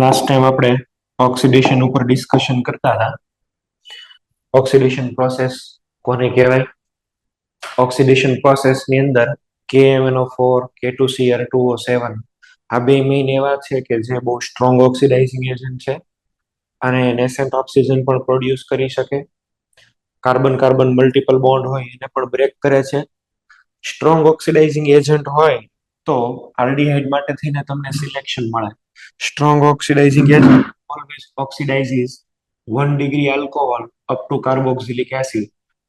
Last time આપણે oxidation ઉપર discussion કરતા હતા. ઓક્સિડેશન પ્રોસેસ કોને કહેવાય? ઓક્સિડેશન પ્રોસેસ ની અંદર KMnO4, K2Cr2O7 આ બે મેઇન એવા છે કે જે બહુ સ્ટ્રોંગ ઓક્સિડાઇઝિંગ એજન્ટ છે અને નેસેન્ટ ઓક્સિજન પણ પ્રોડ્યુસ કરી શકે. કાર્બન કાર્બન મલ્ટિપલ બોન્ડ હોય એને પણ બ્રેક કરે છે. સ્ટ્રોંગ ઓક્સિડાઇઝિંગ એજન્ટ હોય તો આલ્ડીહાઇડ માટે થઈને તમને સિલેક્શન મળે. Strong oxidising agent always oxidizes 1 degree alcohol up to carboxylic acid.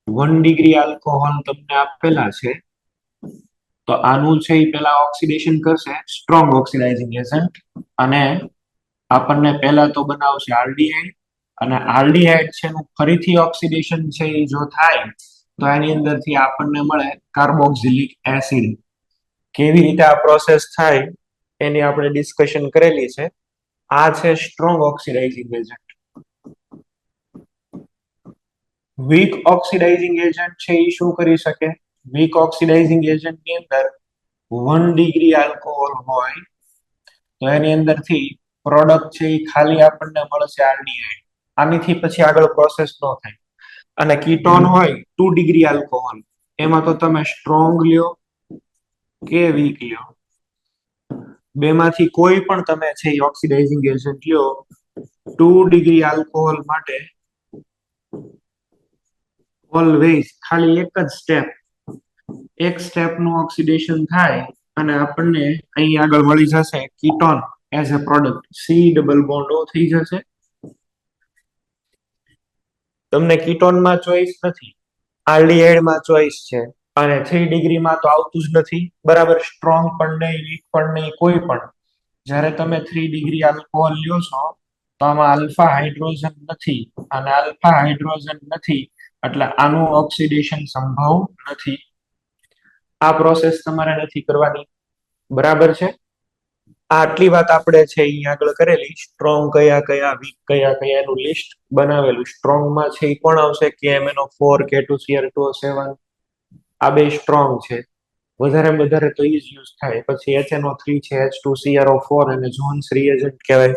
1 degree alcohol તમને આપેલા છે તો આનું છે એ પેલા ઓક્સિડેશન કરશે સ્ટ્રોંગ ઓક્સિડાઇઝિંગ એજન્ટ અને આપણને પહેલા તો બનાવશે આલ્ડીહાઇડ અને આલ્ડીહાઇડ છે એનું ફરીથી ઓક્સિડેશન છે એ જો થાય તો એની અંદરથી આપણને મળે કાર્બોક્સિલિક એસિડ. કેવી રીતે આ પ્રોસેસ થાય એની આપણે ડિસ્કશન કરેલી છે. આ છે strong oxidising agent. Weak oxidising agent છે એ શું કરી શકે? વીક ઓક્સિડાઇઝિંગ એજન્ટ ની અંદર 1 ડિગ્રી આલ્કોહોલ હોય તો એની અંદરથી પ્રોડક્ટ છે એ ખાલી આપણને મળશે આલ્ડીહાઇડ. આનીથી પછી આગળ પ્રોસેસ ન થાય. અને કીટોન હોય 2 ડિગ્રી આલ્કોહોલ, એમાં તો તમે સ્ટ્રોંગ લ્યો કે વીક લ્યો, બેમાંથી કોઈ પણ તમે છે એ ઓક્સિડાઇઝિંગ એજન્ટ લ્યો 2 ડિગ્રી આલ્કોહોલ માટે ઓલવેઝ ખાલી એક સ્ટેપ નું ઓક્સિડેશન થાય અને આપણને અહીં આગળ મળી જશે ketone as a product. C double bond O થઈ જશે. તમને કીટોનમાં ચોઈસ નથી, આલ્ડીહાઇડમાં ચોઈસ છે અને 3 ડિગ્રીમાં તો આવતું જ નથી. બરાબર, સ્ટ્રોંગ પણ નહીં, વીક પણ નહીં, કોઈ પણ. જ્યારે તમે 3 ડિગ્રી આલ્કોહોલ લ્યો છો તો આમાં આલ્ફા હાઇડ્રોજન નથી અને આલ્ફા હાઇડ્રોજન નથી એટલે આનું ઓક્સિડેશન સંભવ નથી. આ પ્રોસેસ તમારે નથી કરવાની. બરાબર છે. આટલી વાત આપણે છે અહીંયા આગળ કરેલી. સ્ટ્રોંગ કયા કયા, વીક કયા કયા એનું લિસ્ટ બનાવેલું. સ્ટ્રોંગમાં છે એ કોણ આવશે? KMnO4, K2Cr2O7 આ બે સ્ટ્રોંગ છે. વધારેમાં વધારે તો ઈ જ યુઝ થાય. પછી HNO3 છે, H2CrO4 અને જોન્સ રિએજન્ટ કહેવાય.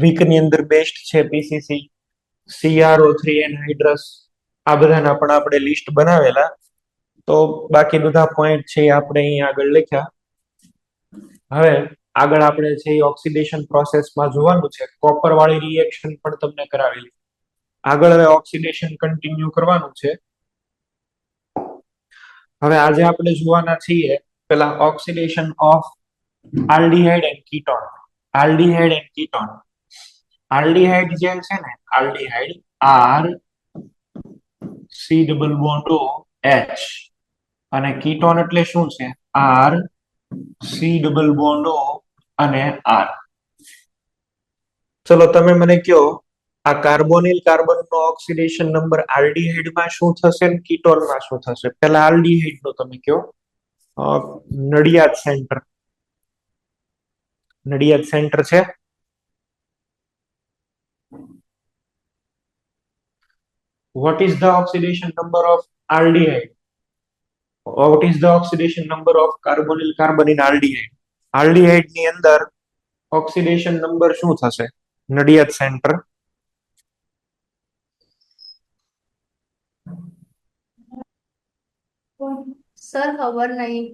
વીક ની અંદર બેસ્ટ છે PCC, CrO3 એનહાઇડ્રસ. આ બધાના પણ આપણે લિસ્ટ બનાવેલા. તો બાકી બધા પોઈન્ટ છે આપણે અહીં આગળ લખ્યા. હવે આગળ આપણે છે એ ઓક્સિડેશન પ્રોસેસમાં જોવાનું છે. કોપર વાળી રિએક્શન પણ તમને કરાવેલી. આગળ હવે ઓક્સિડેશન કન્ટિન્યુ કરવાનું છે. હવે આજે આપણે જોવાના છીએ પેલા oxidation of aldehyde and ketone. Aldehyde and ketone. Aldehyde જે છે ને, aldehyde R C double bond O H અને કીટોન એટલે શું છે? R C double bond O અને R. ચલો તમે મને કહો, આ કાર્બોનિલ કાર્બનનો ઓક્સિડેશન નંબર આલ્ડીહાઇડમાં શું થશે ને કીટોનમાં શું થશે? પેલા આલ્ડીહાઇડ નો તમે કહો. નડિયાદ સેન્ટર. નડિયાદ સેન્ટર છે. What is the oxidation number of aldehyde? What is the oxidation number of carbonyl carbon in aldehyde? Aldehyde ની અંદર ઓક્સિડેશન નંબર શું થશે? નડિયાદ સેન્ટર. સર ખબર નહીં.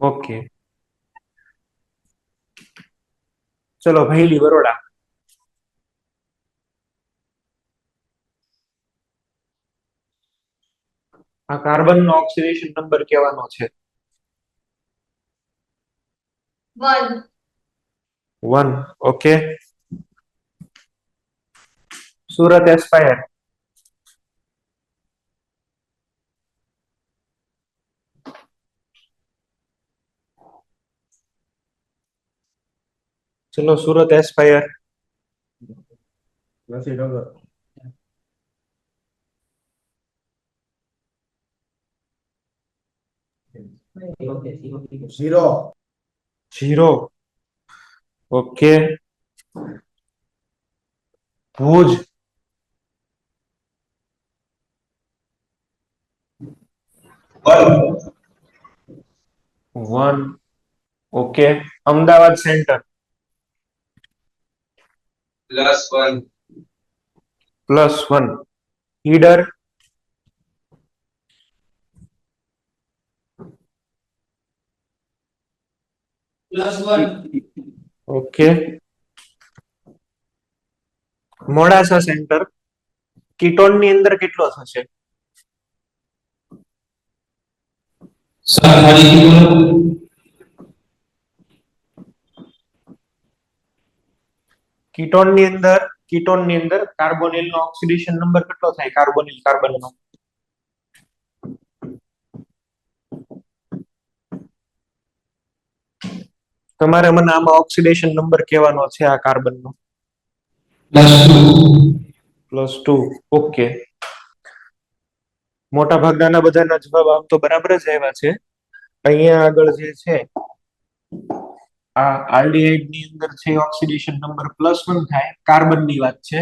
ઓકે, ચલો ભૈલી બરોડા. આ કાર્બન નો ઓક્સિડેશન નંબર કહેવાનો છે. 1. 1. ઓકે. સુરત એસ્પાયર. ચલો Surat aspire. Zero. Okay. Bhuj. 1. Okay. Ahmedabad centre. +1 +1 Idar +1 okay Modasa centre ketone ની અંદર કેટલો થશે? કીટોન ની અંદર કાર્બોનિલ નો ઓક્સિડેશન નંબર કેટલો થાય? કાર્બોનિલ કાર્બન નો તમારે મને આમાં ઓક્સિડેશન નંબર કહેવાનો છે આ કાર્બન નો. +2 ઓકે મોટા ભાગના બધાના જવાબ આમ તો બરાબર જ આવ્યા છે. અહીંયા આગળ જે છે આ આલ્ડીહાઇડ ની અંદર છે ઓક્સિડેશન નંબર +1 થાય, કાર્બન ની વાત છે,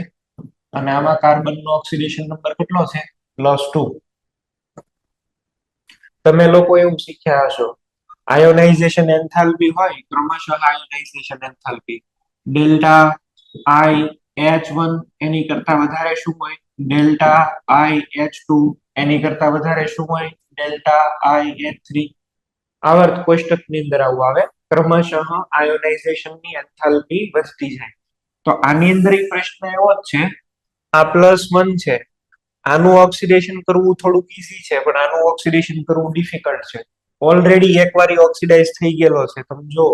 અને આમાં કાર્બન નો ઓક્સિડેશન નંબર કેટલો છે? +2. તમે લોકો એવું શીખ્યા હશો આયોનાઇઝેશન એન્થાલ્પી હોય, ક્રમશઃ આયોનાઇઝેશન એન્થાલ્પી ડેલ્ટા આઈ H1 એની કરતા વધારે શું હોય? ડેલ્ટા આઈ H2 એની કરતા વધારે શું હોય? ડેલ્ટા આઈ H3. આવર્ત કોષ્ટકની અંદર આવું આવે, ક્રમશઃ આયોનાઇઝેશન ની એન્થાલ્પી વધતી જાય. તો આની અંદર પ્રશ્ન એવો જ છે, આ +1 છે, આનું ઓક્સિડેશન કરવું થોડુંક ઈઝી છે, પણ આનું ઓક્સિડેશન કરવું ડિફિકલ્ટ છે. ઓલરેડી એકવાર ઓક્સિડાઇઝ થઈ ગયેલો છે, તમે જો.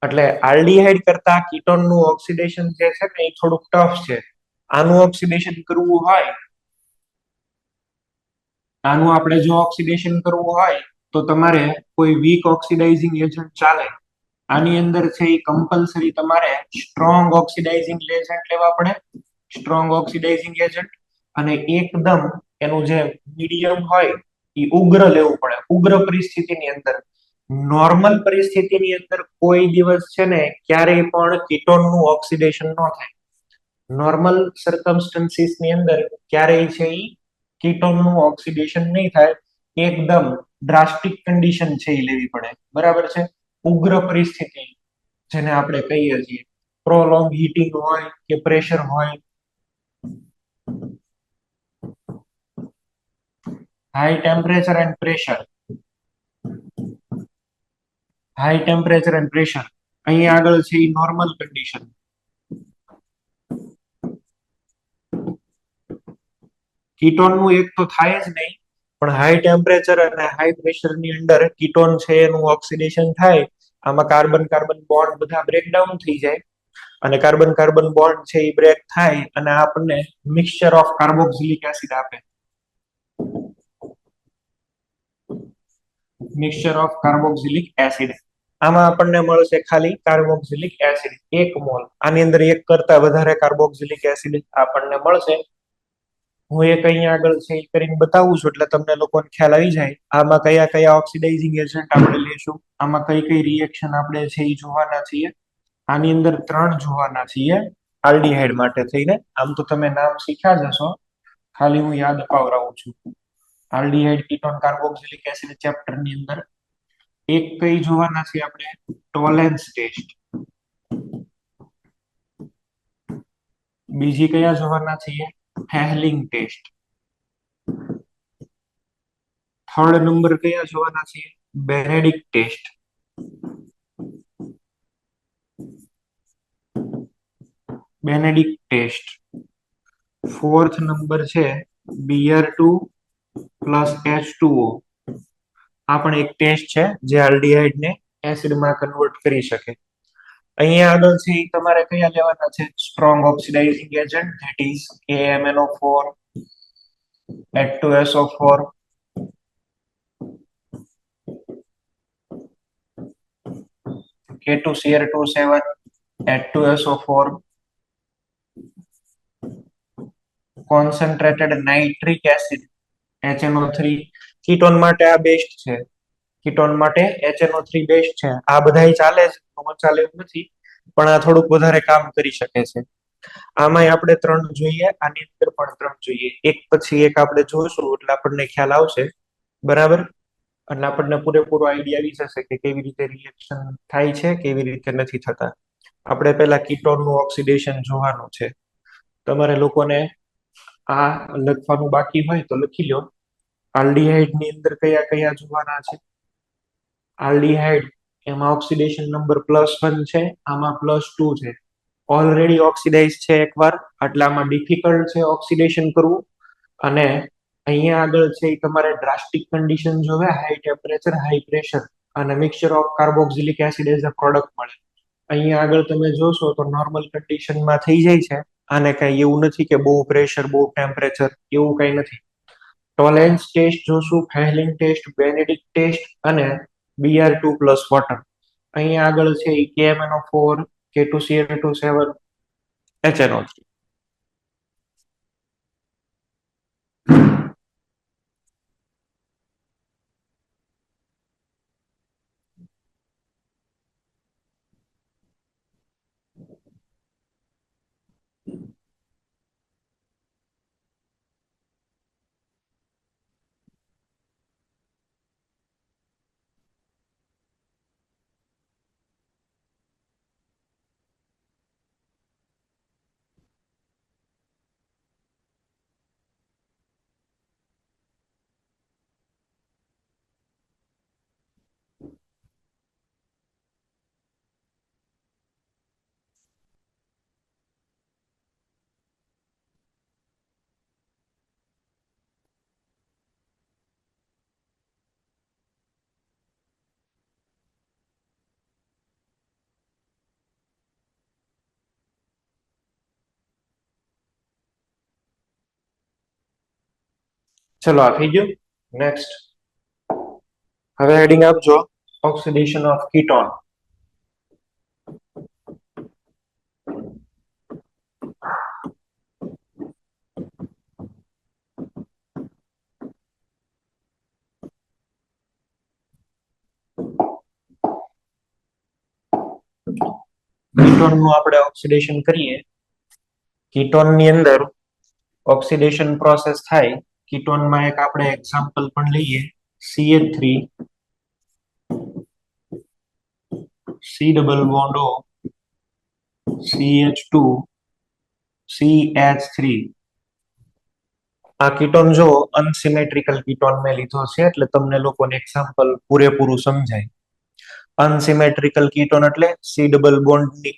એટલે આલ્ડીહાઇડ કરતા કીટોન નું ઓક્સિડેશન જે છે ને એ થોડુંક ટફ છે. આનું ઓક્સિડેશન કરવું હોય, આનું આપણે જો ઓક્સિડેશન કરવું હોય તો તમારે કોઈ વીક ઓક્સિડાઇઝિંગ એજન્ટ ચાલે. આની અંદર છે એ કમ્પલસરી તમારે સ્ટ્રોંગ ઓક્સિડાઇઝિંગ એજન્ટ લેવા પડે, સ્ટ્રોંગ ઓક્સિડાઇઝિંગ એજન્ટ, અને એકદમ એનું જે મીડિયમ હોય એ ઉગ્ર લેવું પડે. ઉગ્ર પરિસ્થિતિની અંદર, નોર્મલ પરિસ્થિતિની અંદર કોઈ દિવસ છે ને ક્યારેય પણ કીટોન નું ઓક્સિડેશન ન થાય. નોર્મલ સર્કમસ્ટન્સીસ ની અંદર ક્યારેય છે એ કીટોન નું ઓક્સિડેશન નહીં થાય. એકદમ ડ્રાસ્ટિક કન્ડિશન છે એ લેવી પડે, બરાબર છે. ઉગ્ર પરિસ્થિતિ જેને આપણે કહીએ છીએ, પ્રોલોંગ હીટિંગ હોય કે પ્રેશર હોય, high temperature and pressure, high temperature and pressure અહીંયા આગળ છે એ નોર્મલ કન્ડિશન. કીટોન નું એક તો થાય જ નહીં, પણ હાઈ ટેમ્પરેચર અને હાઈ પ્રેશર ની અંદર કીટોન છે એનું ઓક્સિડેશન થાય. આમાં કાર્બન કાર્બન બોન્ડ બધા બ્રેકડાઉન થઈ જાય, અને કાર્બન કાર્બન બોન્ડ છે એ બ્રેક થાય અને આપણને મિક્સચર ઓફ કાર્બોક્સિલિક એસિડ આપે. મિક્સચર ઓફ કાર્બોક્સિલિક એસિડ આમાં આપણને મળશે ખાલી કાર્બોક્સિલિક એસિડ 1 મોલ. આની અંદર એક કરતા વધારે કાર્બોક્સિલિક એસિડ આપણને મળશે. હું એક અહીંયા આગળ છે એ કરીને બતાવું છું એટલે તમને લોકોને ખ્યાલ આવી જાય આમાં કયા કયા ઓક્સિડાઇઝિંગ એજન્ટ આપણે લેશું, આમાં કઈ કઈ રિએક્શન આપણે છે એ જોવાના છીએ. આની અંદર 3 જોવાના છીએ આલ્ડીહાઇડ માટે થઈને. આમ તો તમે નામ શીખ્યા જ હશો, ખાલી હું યાદ અપાવરાવું છું. Aldehyde ketone carboxylic acid chapter ની અંદર એક કઈ જોવાના છે આપણે? Tollens test. બીજી કયા જોવાના છીએ? હેલિંગ ટેસ્ટ. થર્ડ નંબર કયા જોવાના છીએ? Benedict test. Benedict test. Fourth number છે Br2 પ્લસ H2O. આ પણ એક ટેસ્ટ છે જે આલ્ડીહાઇડ ને એસિડમાં કન્વર્ટ કરી શકે. અહીંયા આગળ છે તમારે કયા લેવાના છે? Strong oxidising agent, that is KMnO4, H2SO4, K2Cr27, H2SO4, concentrated nitric acid HNO3. Ketone માટે આ બેસ્ટ છે, કીટોન માટે HNO3 બેસ્ટ છે. આ બધાય ચાલે છે, ન ચાલે એવું નથી, પણ આ થોડુંક વધારે કામ કરી શકે છે. આમાંય આપણે 3 જોઈએ, આની અંદર પણ 3 જોઈએ. એક પછી એક આપણે જોઈશું એટલે આપણને ખ્યાલ આવશે, બરાબર. એટલે આપણને પૂરેપૂરો આઈડિયા આવી જશે કે કેવી રીતે રિએક્શન થાય છે, કેવી રીતે નથી થતા. આપણે પેલા કીટોન નું ઓક્સિડેશન જોવાનું છે. તમારે લોકોને આ લખવાનું બાકી હોય તો લખી લો. આલ્ડીહાઇડ ની અંદર કયા કયા જોવાના છે? આલ્ડીહાઇડ એમાં ઓક્સિડેશન નંબર +1 છે, આમાં +2 છે. ઓલરેડી ઓક્સિડાઇઝ છે એકવાર, એટલે આમાં ડિફિકલ્ટ છે ઓક્સિડેશન કરવું. અને અહીંયા આગળ છે એ તમારે ડ્રાસ્ટિક કન્ડિશન જોવે, હાઈ ટેમ્પરેચર હાઈ પ્રેશર અને mixture of carboxylic acid as a product મળે. અહીંયા આગળ તમે જોશો તો નોર્મલ કન્ડિશનમાં થઈ જાય છે. આને કઈ એવું નથી કે બહુ પ્રેશર બહુ ટેમ્પરેચર એવું કઈ નથી. ટોલેન્સ ટેસ્ટ જોશું, ફેહલિંગ ટેસ્ટ, બેનેડિક્ટ ટેસ્ટ અને Br2 પ્લસ વોટર. અહીંયા આગળ છે એ KMnO4, K2Cl2 HNO3. ચલો આ થઈ ગયું. નેક્સ્ટ હવે હેડિંગ આપજો ઓક્સિડેશન ઓફ કીટોન. કીટોન નું આપણે ઓક્સિડેશન કરીએ. કીટોન ની અંદર ઓક્સિડેશન પ્રોસેસ થાય. કીટોન માં એક આપણે એક્ઝામ્પલ પણ લઈએ, CH3 C double bond O CH2 CH3. આ કીટોન જો અનસિમેટ્રિકલ કીટોન મેં લીધો છે એટલે તમને લોકોને એક્ઝામ્પલ પૂરેપૂરું સમજાય. અનસિમેટ્રિકલ કીટોન એટલે C ડબલ બોન્ડ ની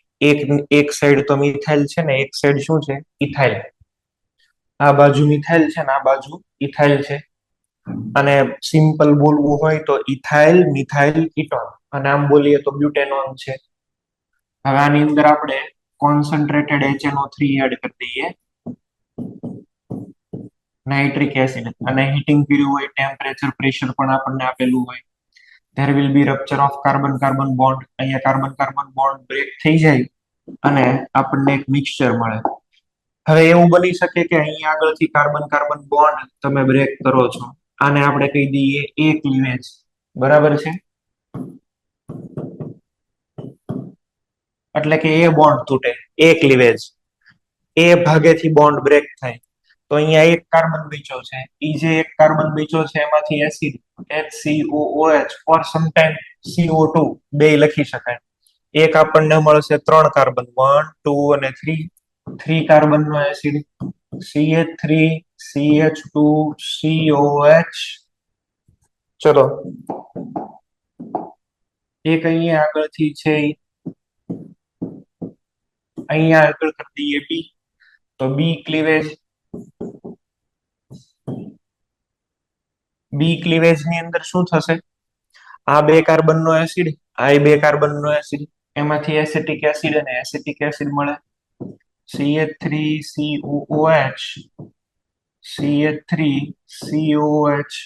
એક સાઈડ તો મિથાઇલ છે ને એક સાઈડ શું છે? ઇથાઇલ. આ બાજુ મિથાઇલ છે ને આ બાજુ ઇથાઇલ છે. અને સિમ્પલ બોલવું હોય તો ઇથાઇલ મિથાઇલ કીટોન, અને આમ બોલીએ તો બ્યુટેનોન છે. હવે આની અંદર આપણે કોન્સન્ટ્રેટેડ HNO3 એડ કરી દઈએ, નાઇટ્રિક એસિડ, અને હીટિંગ કર્યું હોય, ટેમ્પરેચર પ્રેશર પણ આપણને આપેલું હોય. there will be rupture of carbon carbon bond. અહીંયા કાર્બન કાર્બન બોન્ડ બ્રેક થઈ જાય અને આપણને એક મિક્સચર મળે. હવે એવું બની શકે કે અહીંયા આગળથી કાર્બન કાર્બન બોન્ડ તમે બ્રેક કરો છો, આને આપણે કહી દઈએ એ ક્લીવેજ. બરાબર છે? એટલે કે એ બોન્ડ તૂટે, એ ક્લીવેજ, એ ભાગેથી બોન્ડ બ્રેક થાય. તો અહીંયા એક કાર્બન બચ્યો છે, ઈ જે એક કાર્બન બચ્યો છે એમાંથી acid HCOOH or sometimes CO2 બે લખી શકાય. એક આપણને મળશે 3 કાર્બન, 1 2 અને 3. 3 કાર્બન નો એસિડ CH3 CH2 COH. ચલો એક અહીંયા આગળથી છે, અહીંયા આગળ કરી દઈએ બી. તો બી ક્લીવેજ, બી ક્લીવેજ ની અંદર શું થશે? આ 2 કાર્બન નો એસિડ, આ 2 કાર્બન નો એસિડ, એમાંથી એસિટિક એસિડ અને એસિટિક એસિડ મળે. CH3COOH CH3COH.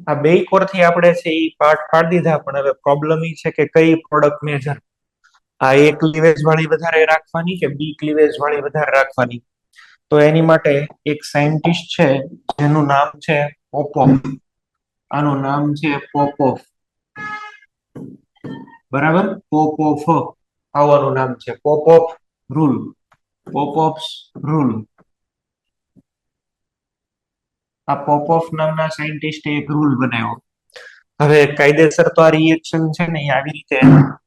આ બે કોરથી આપણે છે એ પાર્ટ પાડી દીધા, પણ હવે પ્રોબ્લેમ એ છે કે કઈ પ્રોડક્ટ મેજર, આ એ ક્લીવેજ વાળી વધારે રાખવાની કે બી ક્લીવેજ વાળી વધારે રાખવાની? તો એની માટે એક સાયન્ટિસ્ટ છે જેનું નામ છે પોપોફ. આનું નામ છે પોપોફ. બરાબર? પોપોફ આવવાનું નામ છે, પોપોફ રૂલ, પોપોફ્સ રૂલ. આ પોપોફ નામના સાયન્ટિસ્ટે એક રૂલ બનાવ્યો. હવે કાયદેસર તો આ રિએક્શન છે ને એ આવી રીતે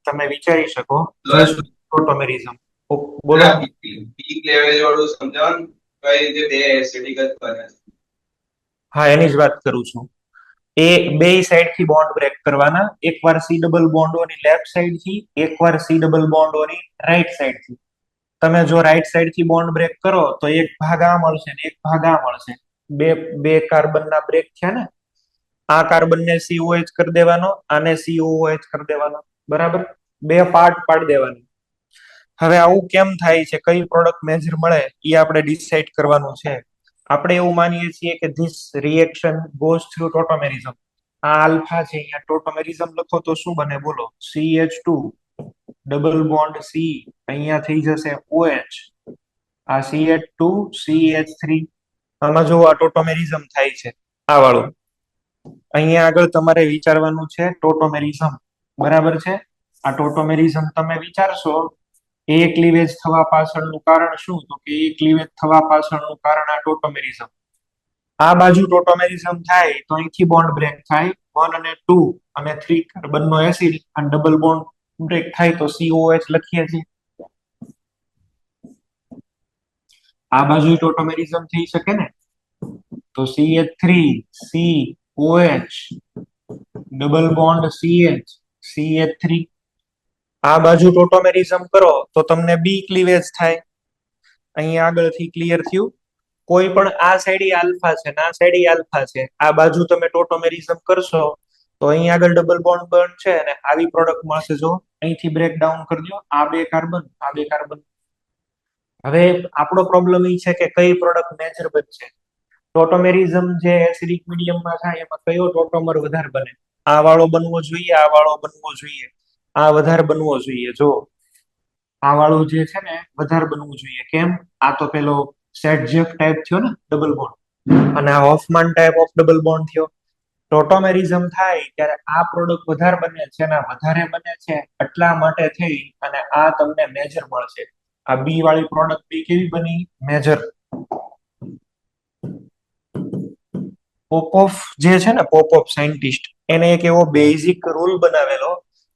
તમે વિચારી શકો. ટોટોમેરિઝમ બોલો. પીક લેવરેજ વાળું સમજાવો ને. કઈ રીતે બે એસિડિક જ બને છે. હા, એની જ વાત કરું છું. એ બે સાઈડ થી બોન્ડ બ્રેક કરવાના, એકવાર સી ડબલ બોન્ડોની લેફ્ટ સાઈડ થી, એકવાર સી ડબલ બોન્ડોની રાઈટ સાઈડ થી. તમે જો રાઈટ સાઈડ થી બોન્ડ બ્રેક કરો તો એક ભાગ આ મળશે ને એક ભાગ આ મળશે. બે બે કાર્બનના બ્રેક થયા ને. આ કાર્બન ને COH કરી દેવાનો, આને COOH કરી દેવાનો, બરાબર. બે પાર્ટ પાડી દેવાનું. હવે આવું કેમ થાય છે, કઈ પ્રોડક્ટ મેજર મળે એ આપણે ડિસાઈડ કરવાનું છે. આપણે એવું માનીએ છીએ કે ધીસ રિએક્શન ગોઝ થ્રુ ટોટોમેરિઝમ. આ આલ્ફા છે, અહીંયા ટોટોમેરિઝમ લખો તો શું બને બોલો? CH2 ડબલ બોન્ડ C, અહીંયા થઈ જશે OH, આ CH2 CH3. આમાં જો આ ટોટોમેરિઝમ થાય છે, આ વાળું. અહીંયા આગળ તમારે વિચારવાનું છે ટોટોમેરિઝમ, બરાબર છે. આ ટોટોમેરિઝમ તમે વિચારશો, એ ક્લીવેજ થવા પાછળનું કારણ શું? તો કે એ ક્લીવેજ થવા પાછળનું કારણ આ ટોટોમેરિઝમ. આ બાજુ ટોટોમેરિઝમ થાય તો અહીંથી બોન્ડ બ્રેક થાય, 1 અને 2 અને 3 કાર્બનનો એસિડ, અને ડબલ બોન્ડ બ્રેક થાય તો COH લખીએ છીએ. આ બાજુ ટોટોમેરિઝમ થઈ શકે ને, તો CH3 COH double bond CH CH3. આ બાજુ ટોટોમેરિઝમ કરો તો તમને બી ક્લીવેજ થાય. અહીંયા આગળથી ક્લિયર થયું. કોઈ પણ આ સાઈડ આલ્ફા છે ને આ સાઈડ આલ્ફા છે, આ બાજુ તમે ટોટોમેરિઝમ કરશો તો અહીં આગળ ડબલ બોન્ડ બનશે અને આવી પ્રોડક્ટ મળશે. જો અહીંથી બ્રેક ડાઉન કરી દો, આ બે કાર્બન આ બે કાર્બન. હવે આપણો પ્રોબ્લેમ એ છે કે કઈ પ્રોડક્ટ મેજર બનશે. ટોટોમેરિઝમ જે એસિડિક મીડિયમમાં થાય એમાં કયો ટોટોમર વધારે બને? આ વાળો બનવો જોઈએ, આ વાળો બનવો જોઈએ, આ વધારે બનવો જોઈએ. જો આ વાળું જે છે ને વધારે બનવું જોઈએ. કેમ? આ તો પેલો સેટજેફ ટાઈપ થયો ને ડબલ બોન્ડ, અને આ Hoffmann type of double bond થયો. ટોટોમેરિઝમ થાય ત્યારે આ પ્રોડક્ટ વધારે બને છે ને વધારે બને છે, એટલા માટે થઈ અને આ તમને મેજર મળશે. આ બી વાળી પ્રોડક્ટ બી કેવી બની? મેજર. પોપોફ જે છે ને, પોપોફ સાયન્ટિસ્ટ, એને એક એવો બેઝિક રૂલ બનાવેલો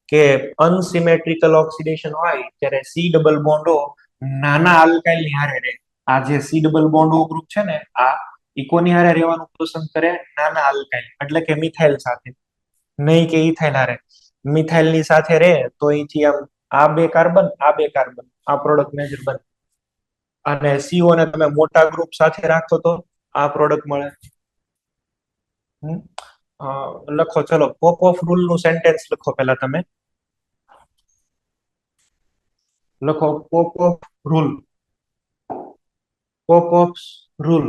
કે અનસિમેટ્રિકલ ઓક્સિડેશન હોય ત્યારે સી ડબલ બોન્ડો નાના આલ્કાઇલ ની હારે રહે. આ જે સી ડબલ બોન્ડો ગ્રુપ છે ને, આ ઇકોની હારે રહેવાનું પસંદ કરે, નાના આલ્કાઇલ એટલે કે મિથાઇલ સાથે, નહીં કે ઇથાઇલ હારે. મિથાઇલ ની સાથે રહે તો અહીંથી આમ આ બે કાર્બન આ બે કાર્બન, આ પ્રોડક્ટ મેજર બને. અને CO ને તમે મોટા ગ્રુપ સાથે રાખો તો આ પ્રોડક્ટ મળે. લખો, ચલો પોપોફ રૂલ નું સેન્ટેન્સ લખો પેલા તમે. લખો Popoff rule. Popoff's rule.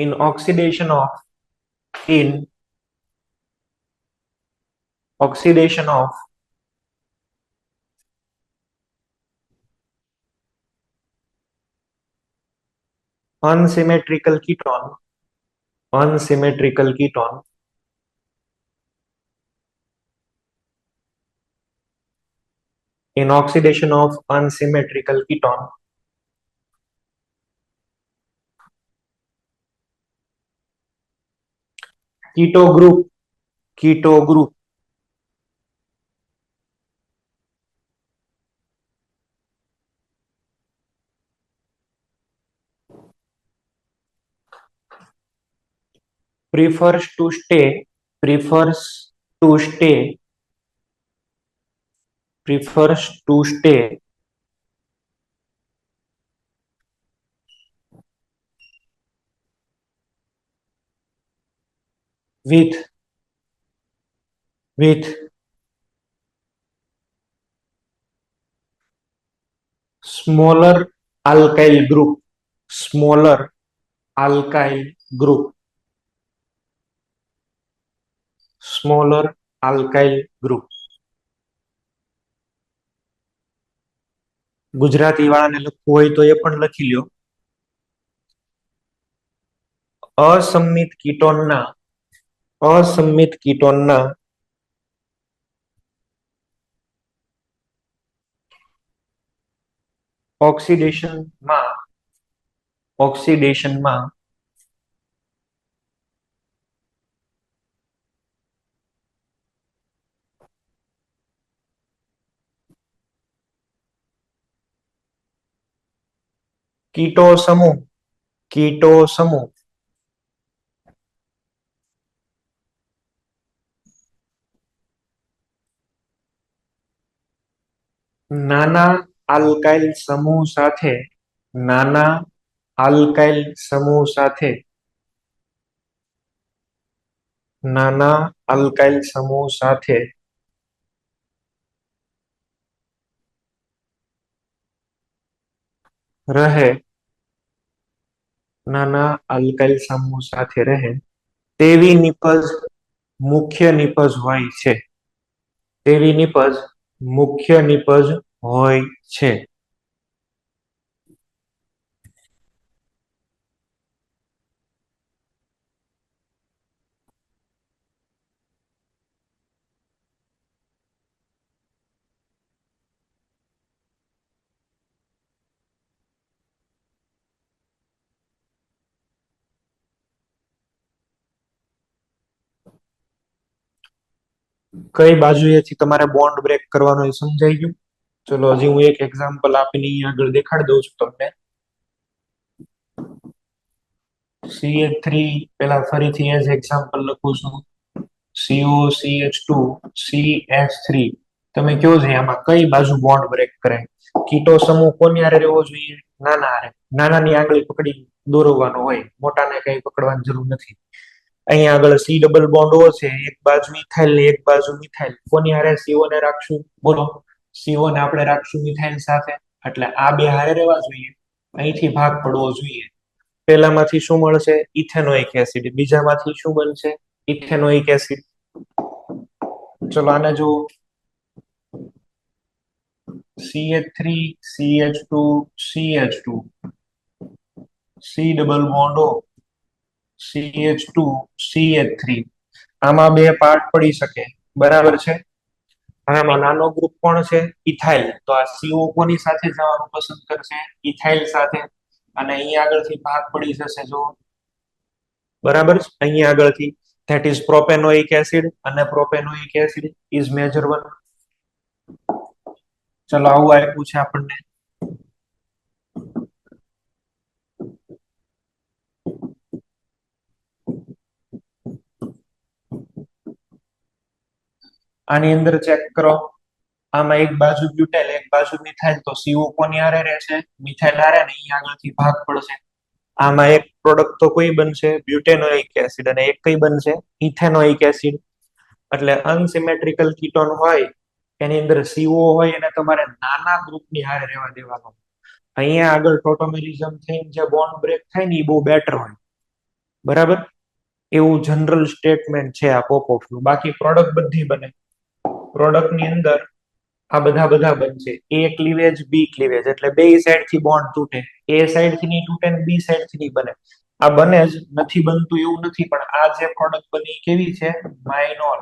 In oxidation of unsymmetrical ketone in oxidation of unsymmetrical ketone keto group prefers to stay with smaller alkyl group. Gujarati વાળાને લખવું હોય તો એ પણ લખી લ્યો. અસંમિત કીટોનના ઓક્સિડેશનમાં કીટો સમૂહ નાના આલ્કાઇલ સમૂહ સાથે નાના આલ્કાઇલ સમૂહ સાથે નાના આલ્કાઇલ સમૂહ સાથે રહે નાના આલ્કાઇલ સમૂહ સાથે રહે તેવી નિપજ મુખ્ય નિપજ હોય છે તેવી નિપજ મુખ્ય નિપજ હોય છે કઈ બાજુએથી તમારે બોન્ડ બ્રેક કરવાનો એ સમજાઈ ગયું ચલો હજી હું એક એક્ઝામ્પલ આપીને અહીં આગળ દેખાડી દઉં છું તમને CH3 પેલા ફરીથી એઝ એક્ઝામ્પલ લખું છું COCH2 CH3 તમે કયો છે આમાં કઈ બાજુ બોન્ડ બ્રેક કરે કીટો સમૂહ કોની હારે રહેવો જોઈએ નાના હારે નાનાની આંગળી પકડી દોરવાનો હોય મોટાને કઈ પકડવાની જરૂર નથી અહીંયા આગળ C ડબલ બોન્ડ ઓ છે એક બાજુ ઇથાઇલ ને એક બાજુ મિથાઇલ કોની હારે CO ને રાખશું બોલો CO ને આપણે રાખશું મિથાઇલ સાથે એટલે આ બે હારે રહેવા જોઈએ અહીંથી ભાગ પડવો જોઈએ પહેલામાંથી શું મળશે ઇથેનોઇક એસિડ બીજામાંથી શું બનશે ઇથેનોઇક એસિડ ચલો આને જો CH3 CH2 CH2 C double bond O CH2 CH3 આમાં બે પાર્ટ પડી શકે બરાબર છે આમાં નાનો ગ્રુપ કોણ છે ઇથાઇલ તો આ CO કોની સાથે જવાનું પસંદ કરશે ઇથાઇલ સાથે અને અહીંયા આગળથી ભાગ પડી જશે જો બરાબર છે અહીંયા આગળથી that is propanoic acid અને propanoic acid is major one ચલો આવું આપ્યું છે આપણને આની અંદર ચેક કરો આમાં એક બાજુ બ્યુટાઇલ એક બાજુ મિથાઇલ તો CO કોની હારે રહેશે મિથાઇલ હારે ને અહીંયા આગળથી ભાગ પડશે આમાં એક પ્રોડક્ટ તો કોઈ બનશે બ્યુટેનોઇક એસિડ અને એક કઈ બનશે ઇથેનોઇક એસિડ એટલે અનસિમેટ્રિકલ કીટોન હોય એની અંદર CO હોય એને તમારે નાના ગ્રુપની હારે રહેવા દેવાનો અહીંયા આગળ ટોટોમેરિઝમ થઈને જે બોન્ડ બ્રેક થાય ને એ બહુ બેટર હોય બરાબર એવું જનરલ સ્ટેટમેન્ટ છે આ પોપોફ નું બાકી પ્રોડક્ટ બધી બને પ્રોડક્ટ ની અંદર આ બધા બનશે એ ક્લીવેજ બી ક્લીવેજ એટલે બે સાઈડ થી બોન્ડ તૂટે એ સાઈડ થી નહીં તૂટે ને બી સાઈડ થી નહીં બને આ બને જ નથી બનતું એવું નથી પણ આ જે પ્રોડક્ટ બની કેવી છે માઇનોર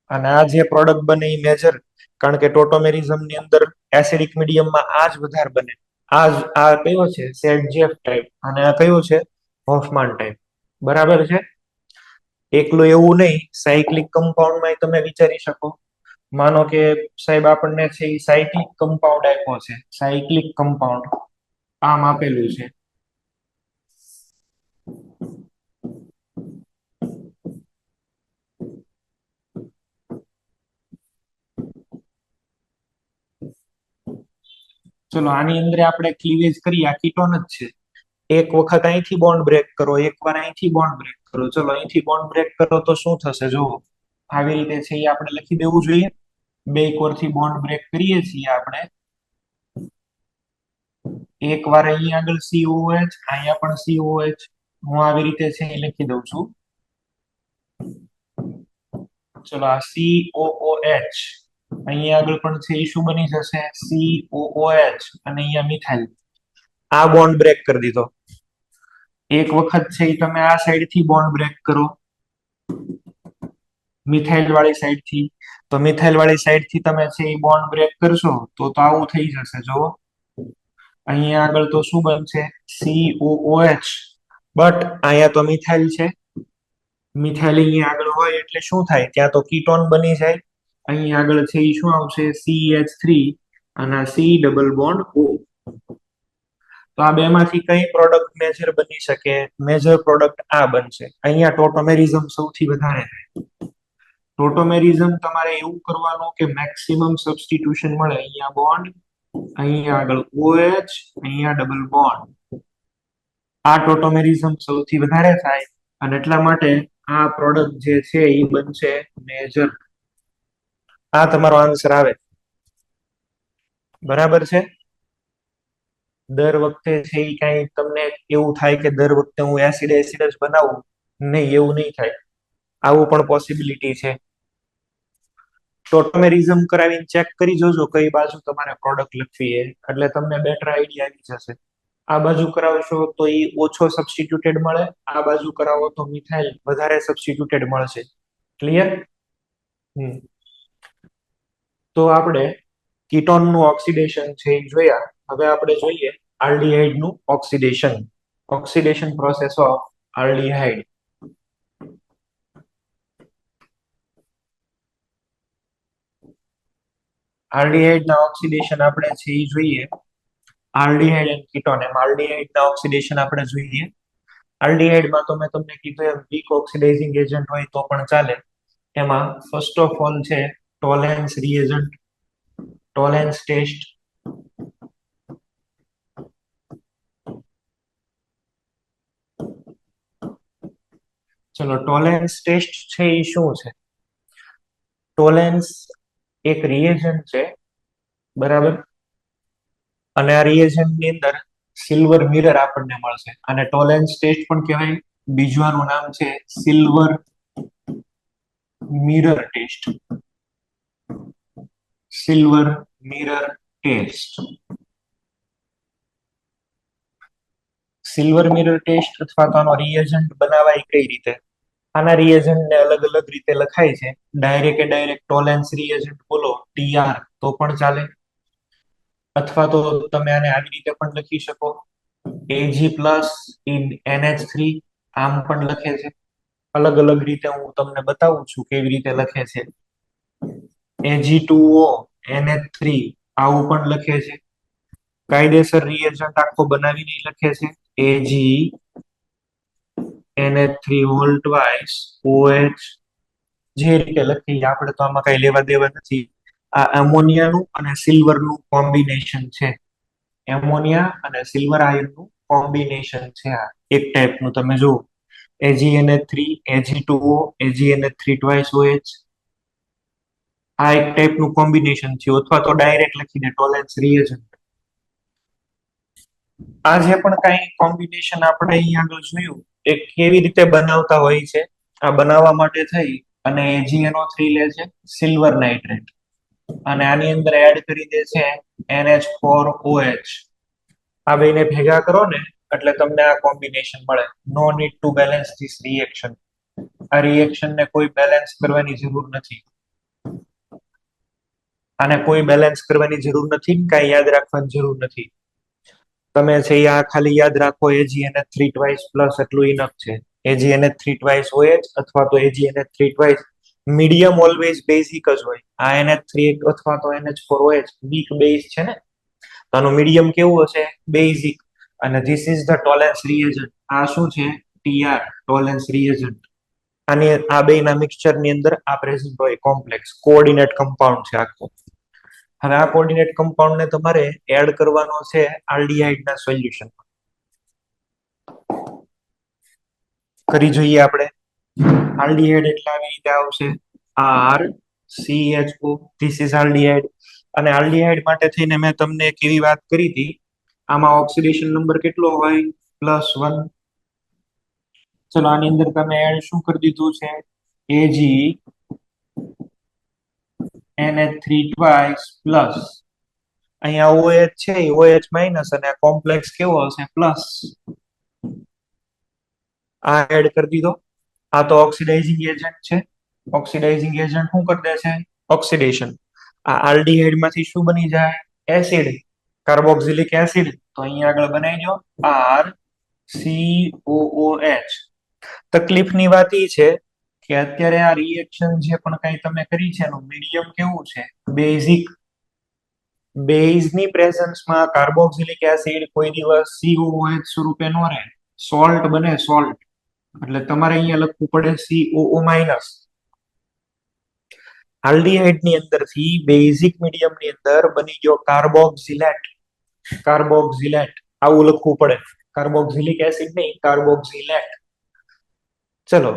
અને આ જે પ્રોડક્ટ બને એ મેજર કારણ કે ટોટોમેરિઝમ ની અંદર એસિડિક મીડિયમમાં આ જ વધારે બને આ કયો છે સેડજેફ ટાઈપ અને આ કયો છે હોફમાન ટાઈપ બરાબર છે એકલું એવું નહીં સાયક્લિક કમ્પાઉન્ડમાં તમે વિચારી શકો માનો કે સાહેબ આપણને છે એ સાયક્લિક કમ્પાઉન્ડ આપ્યો છે સાયક્લિક કમ્પાઉન્ડ આમ આપેલું છે ચલો આની અંદર આપણે ક્લીવેજ કરી આ કીટોન જ છે એક વખત અહીંથી બોન્ડ બ્રેક કરો એકવાર અહીંથી બોન્ડ બ્રેક કરો ચલો અહીંથી બોન્ડ બ્રેક કરો તો શું થશે જો આવી રીતે છે એ આપણે લખી દેવું જોઈએ બે કોરથી બોન્ડ બ્રેક કરીએ છીએ આપણે એકવાર અહીંયા આગળ COH અહીંયા પણ COH હું આવી રીતે છે એ લખી દઉં છું ચલો આ COOH અહીંયા આગળ પણ છે એ શું બની જશે COOH અને અહીંયા મિથાઇલ આ બોન્ડ બ્રેક કરી દીધો એક વખત છે એ તમે આ સાઈડ થી બોન્ડ બ્રેક કરો મિથાઇલ વાળી સાઈડ થી તો મિથાઇલ વાળી સાઈડ થી તમે છે એ બોન્ડ બ્રેક કરશો તો આવું થઈ જશે જો અહીંયા આગળ તો શું બનશે? COOH. બટ અહીંયા તો મિથાઇલ છે. મિથાઇલ અહીંયા આગળ હોય એટલે શું થાય? ત્યાં તો કીટોન બની જાય. અહીંયા આગળ છે એ શું આવશે? CH3 અને C ડબલ બોન્ડ O. તો આ બેમાંથી કઈ પ્રોડક્ટ મેજર બની શકે? મેજર પ્રોડક્ટ આ બનશે. અહીંયા ટોટોમેરિઝમ સૌથી વધારે થાય. ટોટોમેરિઝમ તમારે એવું કરવાનું કે મેક્સિમમ સબસ્ટિટ્યુશન મળે. અહીંયા બોન્ડ, અહીંયા આગળ OH, અહીંયા ડબલ બોન્ડ. આ ટોટોમેરિઝમ સૌથી વધારે થાય અને એટલા માટે આ પ્રોડક્ટ જે છે એ બનશે મેજર. આ તમારો આન્સર આવે. બરાબર છે? દર વખતે છે એ કઈ તમને એવું થાય કે દર વખતે હું એસિડ એસિડ જ બનાવું? નહીં, એવું નહીં થાય. આવું પણ પોસિબિલિટી છે. ટોટોમેરિઝમ કરાવીને ચેક કરી જોજો કઈ બાજુ તમારે પ્રોડક્ટ લખવી છે, એટલે તમને બેટર આઈડિયા આવી જશે. આ બાજુ કરાવશો તો એ ઓછો સબસ્ટિટ્યુટેડ મળે, આ બાજુ કરાવો તો મિથાઇલ વધારે સબસ્ટિટ્યુટેડ મળશે. ક્લિયર? તો આપણે કીટોન નું ઓક્સિડેશન છે એ જોયા. હવે આપણે જોઈએ આલ્ડીહાઇડ નું oxidation. Oxidation process of aldehyde. Aldehyde ના ઓક્સિડેશન આપણે છે એ જોઈએ. આલ્ડીહાઇડ એન્ડ કીટોન, એમ આલ્ડીહાઇડ ના ઓક્સિડેશન આપણે જોઈએ. આલ્ડીહાઇડ માં તો મેં તમને કીધું એમ વીક ઓક્સિડાઇઝિંગ એજન્ટ હોય તો પણ ચાલે. એમાં ફર્સ્ટ ઓફ ઓલ છે ટોલેન્સ રિએજન્ટ, ટોલેન્સ ટેસ્ટ. ચલો, ટોલેન્સ ટેસ્ટ છે એ શું છે? ટોલેન્સ એક રિએજન્ટ છે, બરાબર? અને આ રિએજન્ટ ની અંદર સિલ્વર મિરર આપણને મળશે. અને ટોલેન્સ ટેસ્ટ પણ કહેવાય. બીજું નામ છે silver mirror test. Silver mirror test. Silver mirror test અથવા તો આનો રિએજન્ટ બનાવાય કઈ રીતે? આના રિએજન્ટ ને અલગ અલગ રીતે લખાય છે. ડાયરેક્ટ ટોલેન્સ રિએજન્ટ બોલો TR તો પણ ચાલે, અથવા તો તમે આને આવી રીતે પણ લખી શકો Ag પ્લસ ઇન NH3. આમ પણ લખે છે. અલગ અલગ રીતે હું તમને બતાવું છું કેવી રીતે લખે છે. Ag2O NH3 આવું પણ લખે છે. કાયદેસર રિએજન્ટ આખો બનાવીને લખે છે Ag NH3 hall twice OH. જે રીતે લખી આપણે તો આમાં કઈ લેવા દેવા નથી. આ એમોનિયાનું અને સિલ્વરનું કોમ્બિનેશન છે. એમોનિયા અને સિલ્વર આયનનું કોમ્બિનેશન છે. આ એક ટાઈપનું તમે જુઓ AgNH3 Ag2O AgNH3 twice OH. આ એક ટાઈપનું કોમ્બિનેશન છે. અથવા તો ડાયરેક્ટ લખીને ટોલેન્સ રિએજન્ટ. આ જે પણ કઈ કોમ્બિનેશન આપણે અહીંયા આગળ જોયું એ કેવી રીતે બનાવતા હોય છે? આ બનાવવા માટે થઈ અને AgNO3 લે છે સિલ્વર નાઇટ્રેટ, અને આની અંદર એડ કરી દે છે NH4OH. આ બેને ભેગા કરો ને એટલે તમને આ કોમ્બિનેશન મળે. No need to balance this reaction. આ રિએક્શન ને કોઈ બેલેન્સ કરવાની જરૂર નથી. આને કોઈ બેલેન્સ કરવાની જરૂર નથી, કઈ યાદ રાખવાની જરૂર નથી. તમે છે આ ખાલી યાદ રાખો AgNH3 ટ્વાઇસ પ્લસ એટલું ઇનફ છે. AgNH3 ટ્વાઇસ OH અથવા તો AgNH3 twice. Medium always basic જ હોય. આ NH3 અથવા તો NH4OH વીક બેઝ છે ને, તો આનું મીડિયમ કેવું હશે? બેઝિક. અને this is the Tollens reagent. આ શું છે? TR Tollens reagent. આની આ બેના મિક્સચર ની અંદર આ પ્રેઝન્ટ હોય કોમ્પ્લેક્સ કોઓર્ડિનેટ કમ્પાઉન્ડ છે આખો. હવે આ કોઓર્ડિનેટ કમ્પાઉન્ડ ને તમારે એડ કરવાનો છે આલ્ડીહાઇડ ના સોલ્યુશન. કરી જોઈએ આપણે. આલ્ડીહાઇડ એટલે આવી રીતે આવશે RCHO. This is aldehyde. અને આલ્ડીહાઇડ માટે થઈને મેં તમને એક એવી વાત કરી હતી, આમાં ઓક્સિડેશન નંબર કેટલો હોય? +1. ચલો, આની અંદર તમે એડ શું કરી દીધું છે? AgNH3 ટ્વાઇસ પ્લસ અહીંયા OH છે OH માઇનસ, અને આ કોમ્પ્લેક્સ કેવો હશે? પ્લસ. આ એડ કરી દીધો. આ તો ઓક્સિડાઇઝિંગ એજન્ટ છે. ઓક્સિડાઇઝિંગ એજન્ટ શું કરી દે છે? ઓક્સિડેશન. આ આલ્ડીહાઇડ માંથી શું બની જાય? એસિડ. કાર્બોક્સિલિક એસિડ, તો અહીંયા આગળ બનાવી દો RCOOH. તકલીફની વાત એ છે કે અત્યારે આ રિએક્શન જે પણ કઈ તમે કરી છે એનું મીડિયમ કેવું છે? બેઝિક. બેઝની પ્રેઝન્સમાં કાર્બોક્સિલિક એસિડ કોઈ દિવસ COOH સ્વરૂપે ન રહે, સોલ્ટ બને, સોલ્ટ. એટલે તમારે અહીંયા લખવું પડે COO-. આલ્ડીહાઇડ ની અંદરથી બેઝિક મીડિયમ ની અંદર બની ગયો કાર્બોક્સિલેટ. કાર્બોક્સિલેટ આવું લખવું પડે, કાર્બોક્સિલિક એસિડ નહીં, કાર્બોક્સિલેટ. ચલો,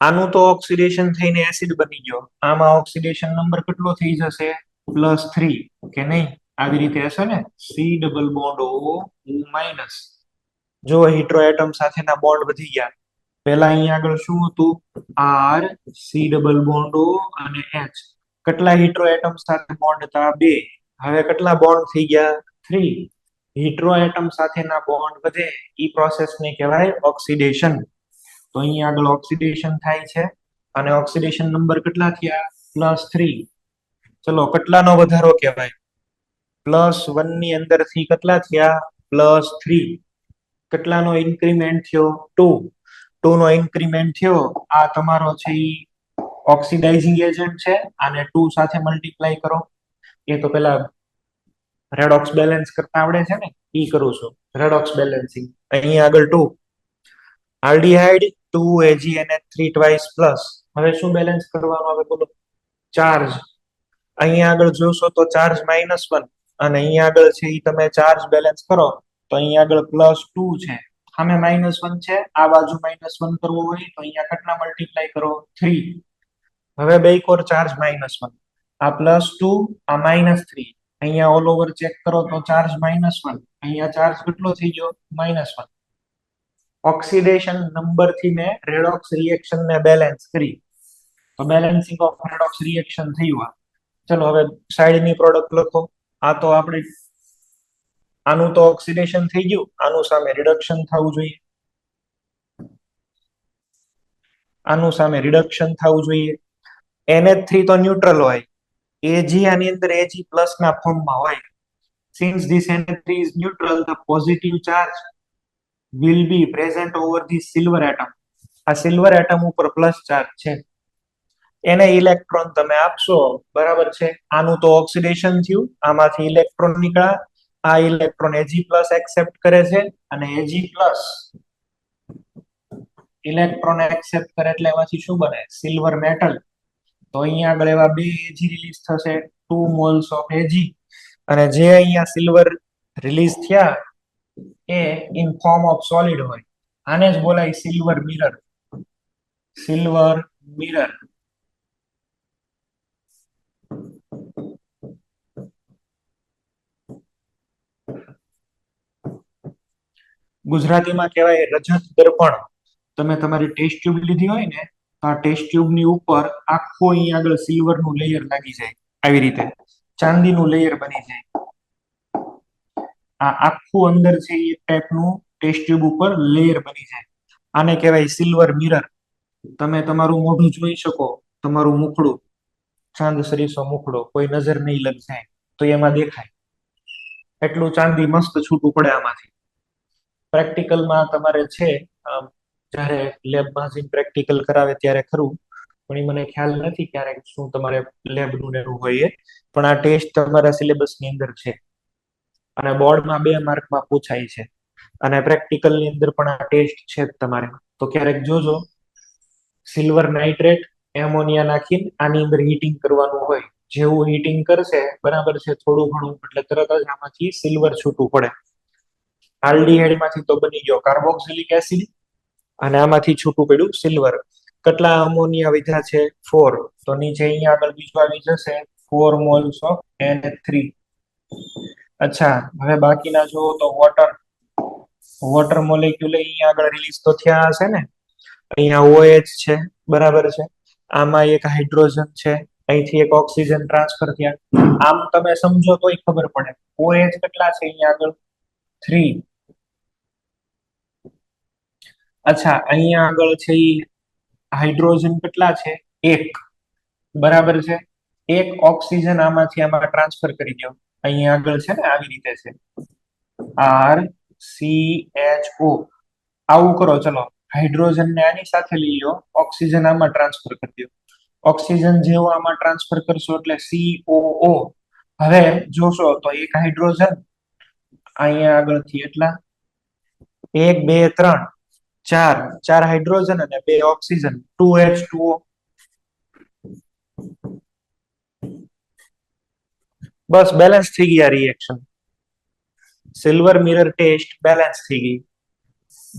આનું તો ઓક્સિડેશન થઈને એસિડ બની ગયો. આમાં ઓક્સિડેશન નંબર કેટલો થઈ જશે? +3 કે નહીં? આવી રીતે હશે ને, C=O2-. જો હિટ્રોએટમ સાથેના બોન્ડ વધી ગયા. પહેલા અહીંયા આગળ શું હતું? R C=O અને H. કેટલા હિટ્રોએટમ સાથે બોન્ડ હતા? 2. હવે કેટલા બોન્ડ થઈ ગયા? 3. હિટ્રોએટમ સાથેના બોન્ડ વધે એ પ્રોસેસને કહેવાય ઓક્સિડેશન. તો અહીંયા આગળ ઓક્સિડેશન થાય છે અને ઓક્સિડેશન નંબર કેટલા થયા? +3. ચલો, કેટલાનો વધારો કહેવાય? +1 ની અંદરથી કેટલા થયા? +3. કેટલાનો ઇન્ક્રીમેન્ટ થયો? 2. 2 નો ઇન્ક્રીમેન્ટ થયો. આ તમારો છે ઈ ઓક્સિડાઇઝિંગ એજન્ટ છે, આને 2 સાથે મલ્ટીપ્લાય કરો. એ તો પેલા રેડોક્સ બેલેન્સ કરતા આવડે છે ને, ઈ કરું છું, રેડોક્સ બેલેન્સિંગ. અહીંયા આગળ 2. Aldehyde 2AgNH3 twice plus. હવે શું બેલેન્સ કરવાનું આવે બોલો? ચાર્જ. અહીંયા આગળ જોશો તો ચાર્જ -1 અને અહીંયા આગળ છે ઈ તમે ચાર્જ બેલેન્સ કરો તો અહીંયા આગળ +2 છે, સામે -1 છે, આ બાજુ -1 કરવો હોય તો અહીંયા કેટલા મલ્ટીપ્લાય કરો? 3. હવે બે કોર ચાર્જ -1, આ +2, આ -3. અહીંયા ઓલ ઓવર ચેક કરો તો ચાર્જ -1, અહીંયા ચાર્જ કેટલો થઈ ગયો? -1. ઓક્સિડેશન નંબર થી મેં રેડોક્સ રિએક્શન ને બેલેન્સ કરી, તો બેલેન્સિંગ ઓફ રેડોક્સ રિએક્શન થયું. ચલો, હવે સાઈડની પ્રોડક્ટ લખો. આ તો આપણે આનું તો ઓક્સિડેશન થઈ ગયું, આનું સામે રિડક્શન થવું જોઈએ, આનું સામે રિડક્શન થવું જોઈએ. NH3 તો ન્યુટ્રલ હોય, Ag આની અંદર Ag+ ના ફોર્મમાં હોય. Since this NH3 is neutral, the positive charge will be present over the silver atom. આ સિલ્વર એટમ ઉપર પ્લસ ચાર્જ છે, એને ઇલેક્ટ્રોન તમે આપશો, બરાબર છે. આનું તો ઓક્સિડેશન થયું, આમાંથી ઇલેક્ટ્રોન નીકળ્યા, આ ઇલેક્ટ્રોન Ag+ એક્સેપ્ટ કરે છે અને Ag+ ઇલેક્ટ્રોન એક્સેપ્ટ કરે એટલે એમાંથી શું બને? Silver metal. તો અહીંયા આગળ એવા 2 Ag રિલીઝ થશે, 2 મોલ્સ ઓફ Ag. અને જે અહીંયા સિલ્વર રિલીઝ થયા એ ઇન ફોર્મ ઓફ સોલિડ હોય, આને જ બોલાય સિલ્વર મિરર. Silver mirror. ગુજરાતીમાં કહેવાય રજત દર્પણ. તમે તમારી ટેસ્ટ ટ્યુબ લીધી હોય ને, તો આ ટેસ્ટ ટ્યુબ ની ઉપર આખું અહીંયા આગળ સિલ્વર નું લેયર લાગી જાય, આવી રીતે ચાંદીનું લેયર બની જાય. આ આખું અંદર છે એ ટાઈપનું ટેસ્ટ ટ્યુબ ઉપર લેયર બની જાય, આને કહેવાય સિલ્વર મિરર. તમે તમારું મોઢું જોઈ શકો, તમારું મુખડું, ચાંદ સરીસો મુખડો, કોઈ નજર નહીં લગ જાય તો એમાં દેખાય, એટલું ચાંદી મસ્ત છૂટું પડે આમાંથી. પ્રેક્ટિકલમાં તમારે છે, જ્યારે લેબમાં જઈને પ્રેક્ટિકલ કરાવે ત્યારે ખરું, પણ એ મને ખ્યાલ નથી ક્યારેક શું તમારે લેબનું ને એવું હોય, પણ આ ટેસ્ટ તમારા સિલેબસની અંદર છે અને બોર્ડમાં 2 માર્કમાં પૂછાય છે અને પ્રેક્ટિકલની અંદર પણ આ ટેસ્ટ છે જ તમારે. તો ક્યારેક જોજો, સિલ્વર નાઇટ્રેટ એમોનિયા નાખીને આની અંદર હીટિંગ કરવાનું હોય, જેવું હીટિંગ કરશે, બરાબર છે, થોડું ઘણું, એટલે તરત જ આમાંથી સિલ્વર છૂટું પડે. આલ્ડીહાઇડ માંથી તો બની ગયો કાર્બોક્સિલિક એસિડ અને આમાંથી છૂટું પડ્યું સિલ્વર. કેટલા અમોનિયા વિધા છે? 4. તો નીચે અહીંયા આગળ બીજું આવી જશે 4 મોલ્સ ઓફ NH3. અચ્છા, હવે બાકીના જુઓ તો વોટર. વોટર મોલેક્યુલ અહીંયા આગળ રિલીઝ તો થયા હશે ને. અહીંયા OH છે, બરાબર છે, આમાં એક હાઇડ્રોજન છે, અહીંથી એક ઓક્સિજન ટ્રાન્સફર થયા. આમ તમે સમજો તોય ખબર પડે. OH કેટલા છે અહીંયા આગળ? 3. અચ્છા, અહીંયા આગળ છે ઈ હાઇડ્રોજન કેટલા છે? 1, બરાબર છે. એક ઓક્સિજન આમાંથી આમાં ટ્રાન્સફર કરી દો, અહીંયા આગળ છે ને આવી રીતે છે RCHO. આવું કરો, ચલો હાઇડ્રોજન ને આની સાથે લઈ લો, ઓક્સિજન આમાં ટ્રાન્સફર કરી દો. ઓક્સિજન જેવો આમાં ટ્રાન્સફર કરશો એટલે COO. હવે જોશો તો એક હાઇડ્રોજન અહીંયા આગળથી એટલા 1 2 3 4 હાઇડ્રોજન અને 2 ઓક્સિજન 2H2O. બસ બેલેન્સ થઈ ગઈ આ reaction. Silver mirror test balance થઈ ગઈ.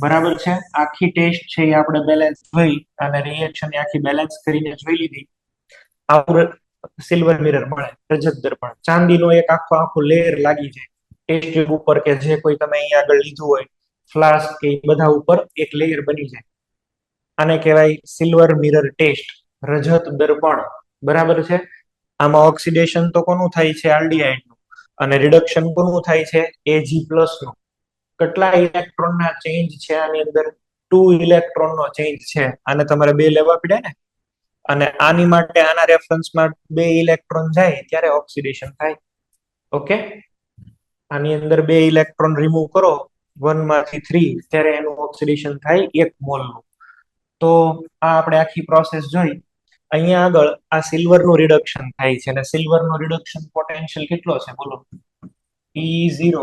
બરાબર છે, આખી ટેસ્ટ છે એ આપણે બેલેન્સ જોઈ અને રિએક્શન આખી બેલેન્સ કરીને જોઈ લીધી. આવું સિલ્વર મિરર મળે, રજત દર્પણ. ચાંદીનો એક આખો લેયર લાગી જાય ટેસ્ટ ટ્યુબ ઉપર કે જે કોઈ તમે અહીંયા આગળ લીધું હોય, ફ્લાસ્ક કે બધા ઉપર એક લેયર બની જાય. આને કહેવાય સિલ્વર મિરર ટેસ્ટ, રજત દર્પણ. બરાબર છે. આમાં ઓક્સિડેશન તો કોનું થાય છે? આલ્ડીહાઇડ નું. અને રિડક્શન કોનું થાય છે? Ag+ નું. કેટલા ઇલેક્ટ્રોનના ચેન્જ છે આની અંદર? 2 ઇલેક્ટ્રોનનો ચેન્જ છે. આને તમારે 2 લેવા પડે ને, અને આની માટે આના રેફરન્સમાં 2 ઇલેક્ટ્રોન જાય ત્યારે ઓક્સિડેશન થાય. ઓકે, આની અંદર 2 ઇલેક્ટ્રોન રિમૂવ કરો 1 માંથી 3 ત્યારે એનું ઓક્સિડેશન થાય 1 મોલનું. તો આ આપણે આખી પ્રોસેસ જોઈ. અહીંયા આગળ આ સિલ્વર નું રિડક્શન થાય છે અને સિલ્વર નું રિડક્શન પોટેન્શિયલ કેટલો છે બોલો? E0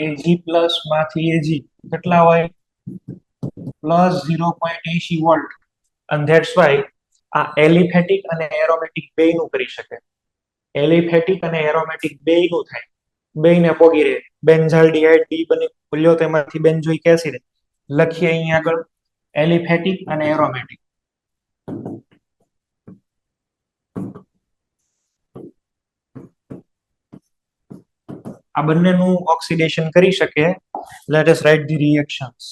Ag+ માંથી Ag કેટલા હોય? +0.80 વોલ્ટ. and that's why આ એલિફેટિક અને એરોમેટિક બેયનું કરી શકે. એલિફેટિક અને એરોમેટિક બેયનું થાય, બેયને પોગી રહે. બેન્ઝાલ્ડિહાઇડ ડી બને, ભૂલ્યો તેમાંથી બેન્ઝોઇક એસિડ લખીએ અહીંયા આગળ, એલિફેટિક અને એરોમેટિક. આ બંનેનું ઓક્સિડેશન કરી શકે. Let us write the reactions.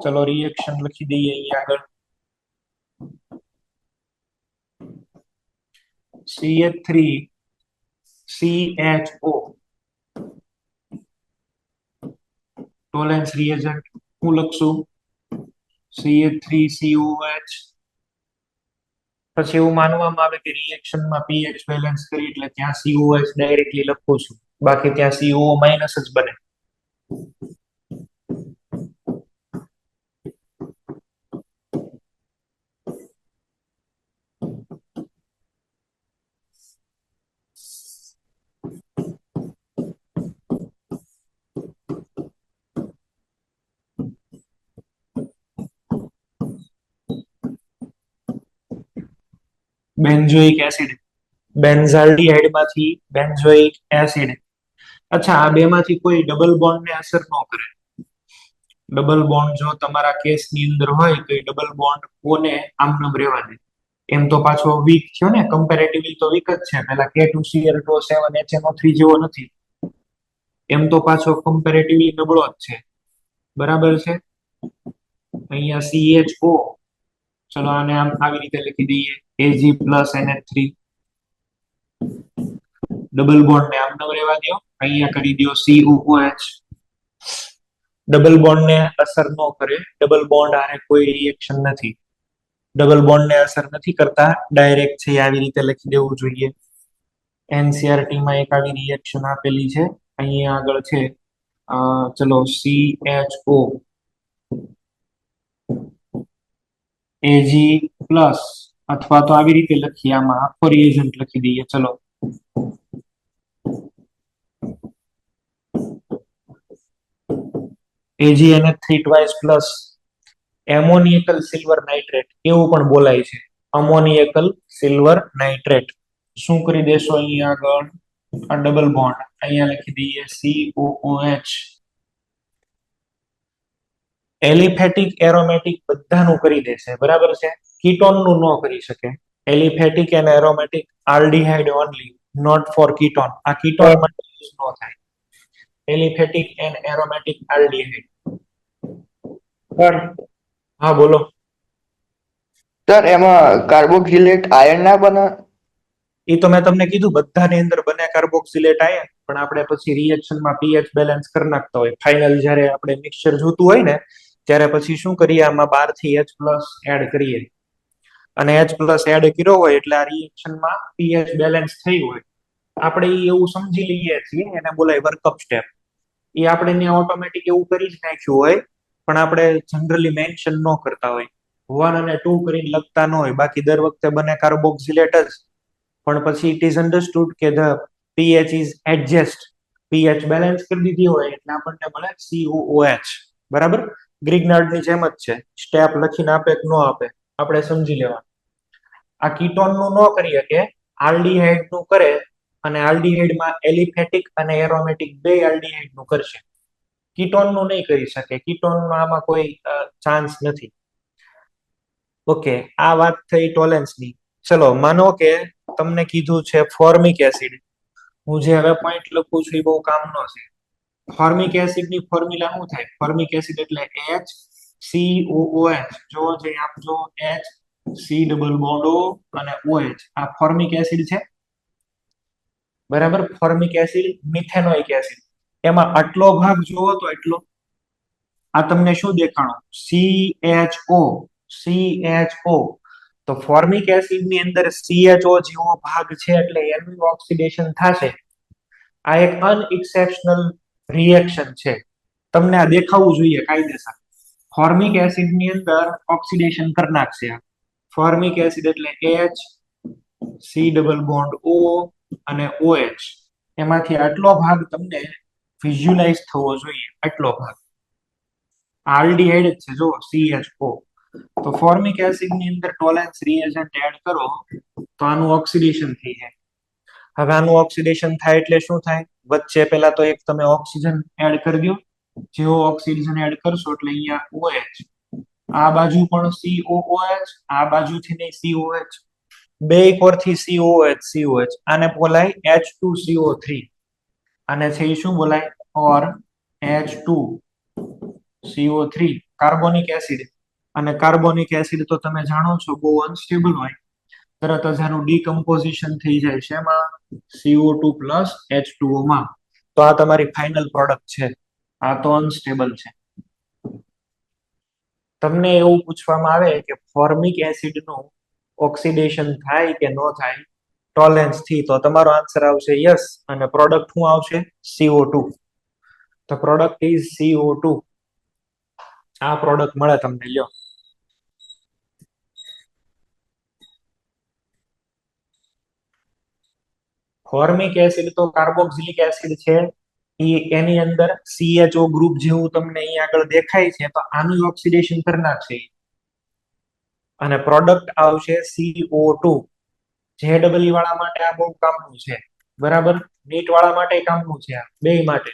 ચલો રિએક્શન લખી દઈએ અહીંયા આગળ. CH3CHO Tollens reagent. હું લખશું CH3COH. પછી એવું માનવામાં આવે કે રિએક્શનમાં pH બેલેન્સ કરી એટલે ત્યાં COH ડાયરેક્ટલી લખું છું, બાકી ત્યાં CO- જ બને. બેન્ઝોઇક એસિડ, બેન્ઝાલ્ડિહાઇડ માંથી બેન્ઝોઇક એસિડ. અચ્છા, આ બે માંથી કોઈ ડબલ બોન્ડ ને અસર ન કરે. ડબલ બોન્ડ જો તમારા કેસની અંદર હોય તો એ ડબલ બોન્ડ કોને આમનામ રહેવા દે. એમ તો પાછો વીક થયો ને, કમ્પેરેટિવલી તો વીક જ છે. પેલા K2Cl2 જેવો નથી. એમ તો પાછો કમ્પેરેટિવલી નબળો જ છે. બરાબર છે. અહીંયા CHO, ચલો આને આમ આવી રીતે લખી દઈએ Ag+ NH3. ડબલ બોન્ડ ને આમ ન રહેવા દો, અહીંયા કરી દો COOH. ડબલ બોન્ડ ને અસર ન કરે. ડબલ બોન્ડ આને કોઈ રિએક્શન નથી. ડબલ બોન્ડ ને અસર નથી કરતા, ડાયરેક્ટ છે આવી રીતે લખી દેવું જોઈએ. NCERT માં એક આવી રિએક્શન આપેલી છે, અહીંયા આગળ છે. ચલો CHO Ag+ અથવા તો આવી રીતે લખીએ, આમાં આખો રિએજન્ટ લખી દઈએ. ચલો AgNH3 twice plus એમોનિયકલ silver nitrate એવું પણ બોલાય છે. અમોનિયકલ સિલ્વર નાઇટ્રેટ. શું કરી દેશો અહીંયા આગળ? આ ડબલ બોન્ડ અહીંયા લખી દઈએ COOH. એલિફેટિક એરોમેટિક બધાનું કરી દેશે. બરાબર છે. કીટોનનું ન કરી શકે. Aliphatic and aromatic aldehyde only, not for ketone. આ કીટોન માટે યુઝ ન થાય. Aliphatic and aromatic aldehyde. હા બોલો. સર એમાં કાર્બોક્સિલેટ આયન ના બને? એ તો મેં તમને કીધું, બધાની અંદર બને કાર્બોક્સિલેટ આયન, પણ આપણે પછી રિએક્શનમાં pH બેલેન્સ કરી નાખતા હોય. ફાઇનલ જ્યારે આપણે મિક્સચર જોતું હોય ને ત્યારે પછી શું કરીએ, આમાં 12 થી H+ એડ કરીએ. અને H+ એડ કર્યો હોય એટલે આ રિએક્શનમાં pH બેલેન્સ થઈ હોય આપણે ઈ એવું સમજી લઈએ છીએ, એને બોલાય વર્કઅપ સ્ટેપ. એ આપણે ત્યાં ઓટોમેટિક એવું કરી જ નાખ્યું હોય, પણ આપણે જનરલી મેન્શન ન કરતા હોય. 1 અને 2 કરીને લખતા ન હોય, બાકી દર વખતે બને કાર્બોક્સિલેટ જ. પણ પછી ઇટ ઇઝ અન્ડરસ્ટુડ કે the pH is adjust, pH balance કરી દીધી હોય એટલે આપણને મળે COOH. બરાબર, ગ્રીગનાર્ડની જેમ જ છે, સ્ટેપ લખીને આપે કે ન આપે આપણે સમજી લેવાનું. આ કીટોન નું ન કરી શકે, આલ્ડીહાઇડ નું કરે, અને આલ્ડીહાઇડમાં એલિફેટિક અને એરોમેટિક બે આલ્ડીહાઇડ નું કરશે. કીટોન નું નહીં કરી શકે, કીટોન આમાં કોઈ ચાન્સ નથી. ઓકે, આ વાત થઈ ટોલેન્સની. ચલો માનો કે તમને કીધું છે ફોર્મિક એસિડ. હું જે હવે પોઈન્ટ લખું છું એ બહુ કામનો છે. ફોર્મિક એસિડ ની ફોર્મ્યુલા શું થાય? ફોર્મિક એસિડ એટલે HCOOH. જો જે આપજો HC ડબલ બોન્ડ O અને OH. આ ફોર્મિક એસિડ છે. બરાબર, ફોર્મિક એસિડ મિથેનોઇક એસિડ. એમાં આટલો ભાગ જોવો તો એટલો. આ તમને શું દેખાણું? CHO. તો ફોર્મિક એસિડ ની અંદર CHO જેવો ભાગ છે એટલે એનું ઓક્સિડેશન થશે. આ એક અનએક્સેપ્શનલ રિએક્શન છે. તમને આ દેખાવું જોઈએ કાયદેસર. ફોર્મિક એસિડ ની અંદર ઓક્સિડેશન કરી નાખશે. ફોર્મિક એસિડ એટલે HC ડબલ બોન્ડ O અને OH. એમાંથી આટલો ભાગ તમને વિઝ્યુલાઇઝ થવો જોઈએ, આટલો ભાગ. આલ્ડીહાઇડ જ છે જો, CHO. તો ફોર્મિક એસિડ ની અંદર ટોલેન્સ રિએજન્ટ એડ કરો તો આનું ઓક્સિડેશન થઈ જાય. હવે આનું ઓક્સિડેશન થાય એટલે શું થાય? વચ્ચે પેલા તો એક તમે ઓક્સિજન એડ કરી દો. જેવો ઓક્સિજન એડ કરશો એટલે અહીંયા OH, આ બાજુ પણ COOH, આ બાજુથી નહીં COH, બે કોરથી COH. આને બોલાય H2CO3. આને છે એ શું બોલાય? ઓર H2CO3, કાર્બોનિક એસિડ. અને કાર્બોનિક એસિડ તો તમે જાણો છો બહુ અનસ્ટેબલ હોય, તરત જ આનું ડીકમ્પોઝિશન થઈ જાય છે એમાં CO2 પ્લસ H2O માં. તો આ તમારી ફાઇનલ પ્રોડક્ટ છે. આ તો અનસ્ટેબલ છે. તમને એવું પૂછવામાં આવે કે ફોર્મિક એસિડ નું ઓક્સિડેશન થાય કે ન થાય ટોલેન્સ થી, તો તમારો આન્સર આવશે યસ, અને પ્રોડક્ટ શું આવશે? CO2. તો પ્રોડક્ટ ઇઝ CO2. આ પ્રોડક્ટ મળે તમને. લ્યો, ફોર્મિક એસિડ તો કાર્બોક્સિલિક એસિડ છે. એની અંદર CHO ગ્રુપ જેવું તમને અહીં આગળ દેખાય છે, તો આનું ઓક્સિડેશન કરી નાખશે અને પ્રોડક્ટ આવશે CO2. JEE વાળા માટે આ બહુ કામનું છે. બરાબર, નીટ વાળા માટે કામનું છે. આ બે માટે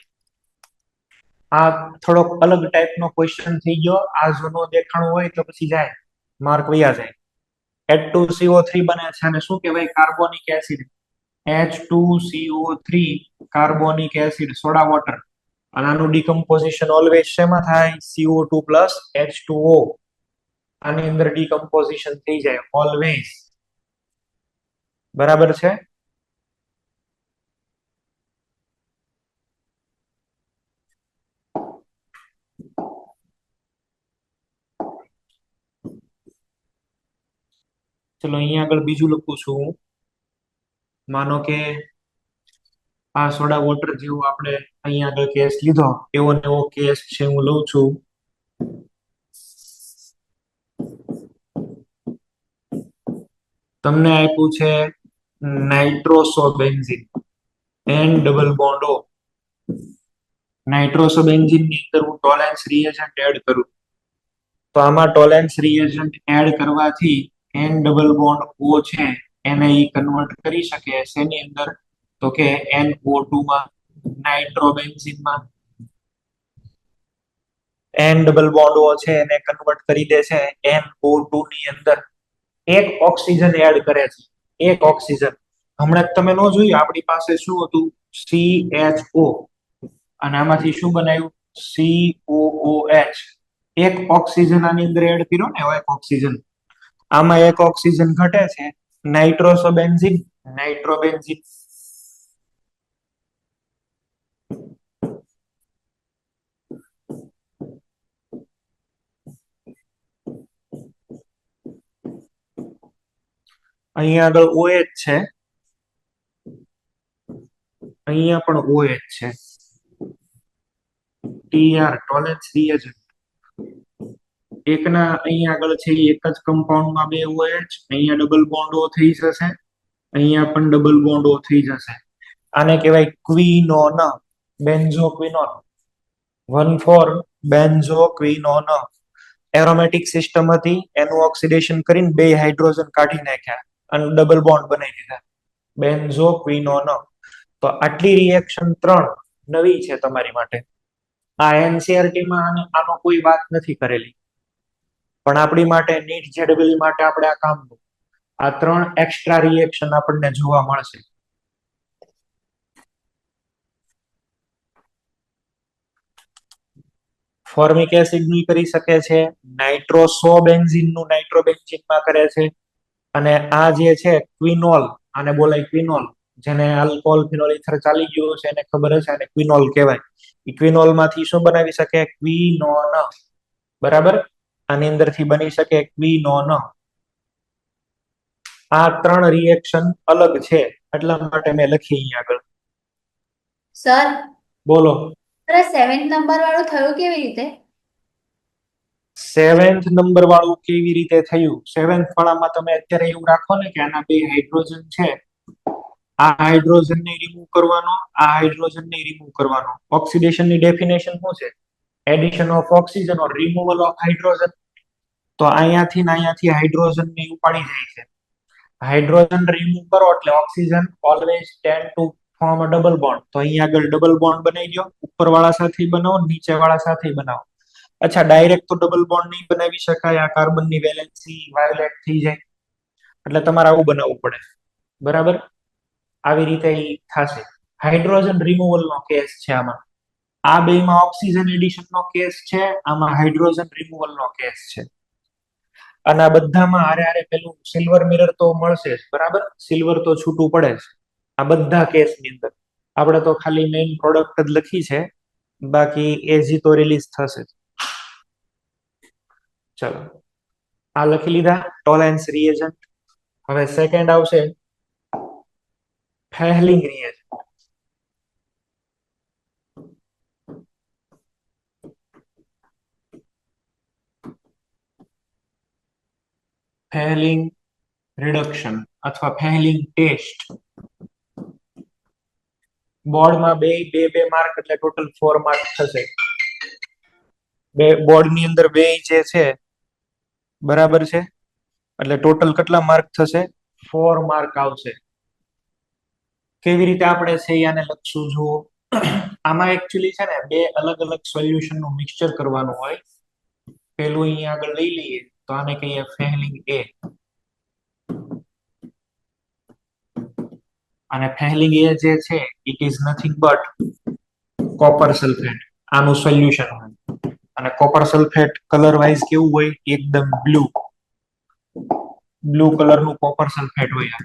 આ થોડોક અલગ ટાઈપનો ક્વેશ્ચન થઈ ગયો. આ જો નો દેખાણું હોય તો પછી જાય, માર્ક વયા જાય. H2CO3 બને છે અને શું કહેવાય? Carbonic acid. H2CO3 carbonic acid, soda water. અને આનું ડીકમ્પોઝિશન ઓલવેઝ શેમાં થાય? CO2 plus H2O. આની અંદર ડીકમ્પોઝિશન થઈ જાય ઓલવેઝ. બરાબર છે. ચલો અહીંયા આગળ બીજું લખું છું. માનો કે આ સોડા વોટર જેવો આપણે અહીંયા આગળ કેસ લીધો, એવો ને એવો કેસ છે હું લઉં છું. તમને આપ્યું છે નાઇટ્રોસોબેન્ઝીન, N ડબલ બોન્ડ O. નાઇટ્રોસોબેન્ઝીન ની અંદર હું ટોલેન્સ રિએજન્ટ એડ કરું, તો આમાં ટોલેન્સ રિએજન્ટ એડ કરવાથી N ડબલ બોન્ડ O છે એને ઈ કન્વર્ટ કરી શકે શેની અંદર? તો કે NO2 માં, નાઇટ્રોબેન્ઝીનમાં. N ડબલ બોન્ડ O છે એને કન્વર્ટ કરી દે છે NO2 ની અંદર. એક ઓક્સિજન એડ કરે છે, એક ઓક્સિજન. હમણાં તમે ન જોયું, આપણી પાસે શું હતું? CHO. અને આમાંથી શું બનાવ્યું? COOH. એક ઓક્સિજન આની અંદર એડ કર્યો ને, એક ઓક્સિજન. આમાં એક ઓક્સિજન ઘટે છે, નાઇટ્રોસોબેન્ઝીન, નાઇટ્રોબેન્ઝીન. અહીંયા આગળ OH છે, અહીંયા પણ OH છે. TR ટોલેન્સ રિએજન્ટ એકના અહીંયા આગળ છે એ એક જ કમ્પાઉન્ડમાં બે OH, અહીંયા ડબલ બોન્ડ O થઈ જશે, અહીંયા પણ ડબલ બોન્ડ O થઈ જશે. આને કહેવાય ક્વિનોન, બેન્ઝોક્વિનોન. 1,4 બેન્ઝોક્વિનોન. એરોમેટિક સિસ્ટમ હતી, એનું ઓક્સિડેશન કરીને બે હાઇડ્રોજન કાઢી નાખ્યા અને ડબલ બોન્ડ બનાવી દીધા, બેન્ઝોક્વિનોન. તો આટલી રિએક્શન 3 નવી છે તમારી માટે. આ NCERT માં આનો કોઈ વાત નથી કરેલી, પણ આપણી માટે નીટ JEE માટે આપણે આ કામનું આ 3 એક્સ્ટ્રા રિએક્શન આપણને જોવા મળશે. ફોર્મિક એસિડ નું કરી શકે છે, નાઇટ્રોસોબેન્ઝીન નું નાઇટ્રોબેન્ઝીન માં કરે છે, અને આ જે છે ક્વિનોલ, આને બોલાય ક્વિનોલ, જેને આલ્કોહોલ ફિનોલ ઇથર ચાલી ગયો છે એને ખબર હશે, આને ક્વિનોલ કહેવાય. ક્વિનોલ માંથી શું બનાવી શકે? ક્વિનોન. બરાબર, આની અંદરથી બની શકે ક્વિનોન. આ 3 રિએક્શન અલગ છે એટલા માટે મેં લખી અહીંયા આગળ. સર બોલો. સર 7th નંબર વાળું થયું કેવી રીતે? 7th નંબર વાળું કેવી રીતે થયું? 7th વાળામાં તમે અત્યારે એવું રાખો ને કે આના બે હાઇડ્રોજન છે, આ હાઇડ્રોજન ને રિમૂવ કરવાનો, આ હાઇડ્રોજન ને રિમૂવ કરવાનો. ઓક્સિડેશન ની ડેફિનેશન શું છે? Addition of oxygen or removal of hydrogen. તો અહીંયાથી હાઇડ્રોજન ને ઉપાડી જાય છે. હાઇડ્રોજન રિમૂવ કરો એટલે oxygen always tend to form a double bond. તો અહીંયા આગળ ડબલ બોન્ડ બનાવી દો, ઉપર વાળા સાથે બનાવો, નીચે વાળા સાથે બનાવો. અચ્છા, ડાયરેક્ટ તો ડબલ બોન્ડ નહીં બનાવી શકાય, આ કાર્બન ની વેલેન્સી વાયોલેટ થઈ જાય, એટલે તમારે આવું બનાવવું પડે. બરાબર, આવી રીતે થશે. હાઇડ્રોજન રિમૂવલ નો કેસ છે આમાં. આ બેમાં ઓક્સિજન એડિશન નો કેસ છે, આમાં હાઇડ્રોજન રિમૂવલ નો કેસ છે. અને આ બધામાં હારે હારે પેલું સિલ્વર મિરર તો મળશે જ. બરાબર, સિલ્વર તો છૂટું પડે જ આ બધા કેસ ની અંદર. આપણે તો ખાલી મેઇન પ્રોડક્ટ જ લખી છે, બાકી AG તો રિલીઝ થશે. ચલો, આ લખી લીધા ટોલેન્સ રિએજન્ટ. હવે સેકન્ડ આવશે ફેહલિંગ રિએજન્ટ. ફેહલિંગ રિડક્શન અથવા ફેહલિંગ ટેસ્ટ. બોર્ડમાં બે માર્ક એટલે ટોટલ 4 માર્ક થશે. બે બોર્ડ ની અંદર બે જે છે, બરાબર છે, એટલે ટોટલ કેટલા માર્ક થશે? 4 માર્ક આવશે. કેવી રીતે આપણે છે આને લખશું જુઓ. આમાં એકચ્યુઅલી છે ને બે અલગ અલગ સોલ્યુશન નું મિક્સચર કરવાનું હોય. પેલું અહીંયા આગળ લઈ લઈએ તો આને કહીએ ફેહલિંગ A, અને ફેહલિંગ A જે છે it is nothing but copper sulphate. આનું સોલ્યુશન હોય, અને કોપર સલ્ફેટ કલર વાઇઝ કેવું હોય? એકદમ બ્લુ કલર નું કોપર સલ્ફેટ હોય.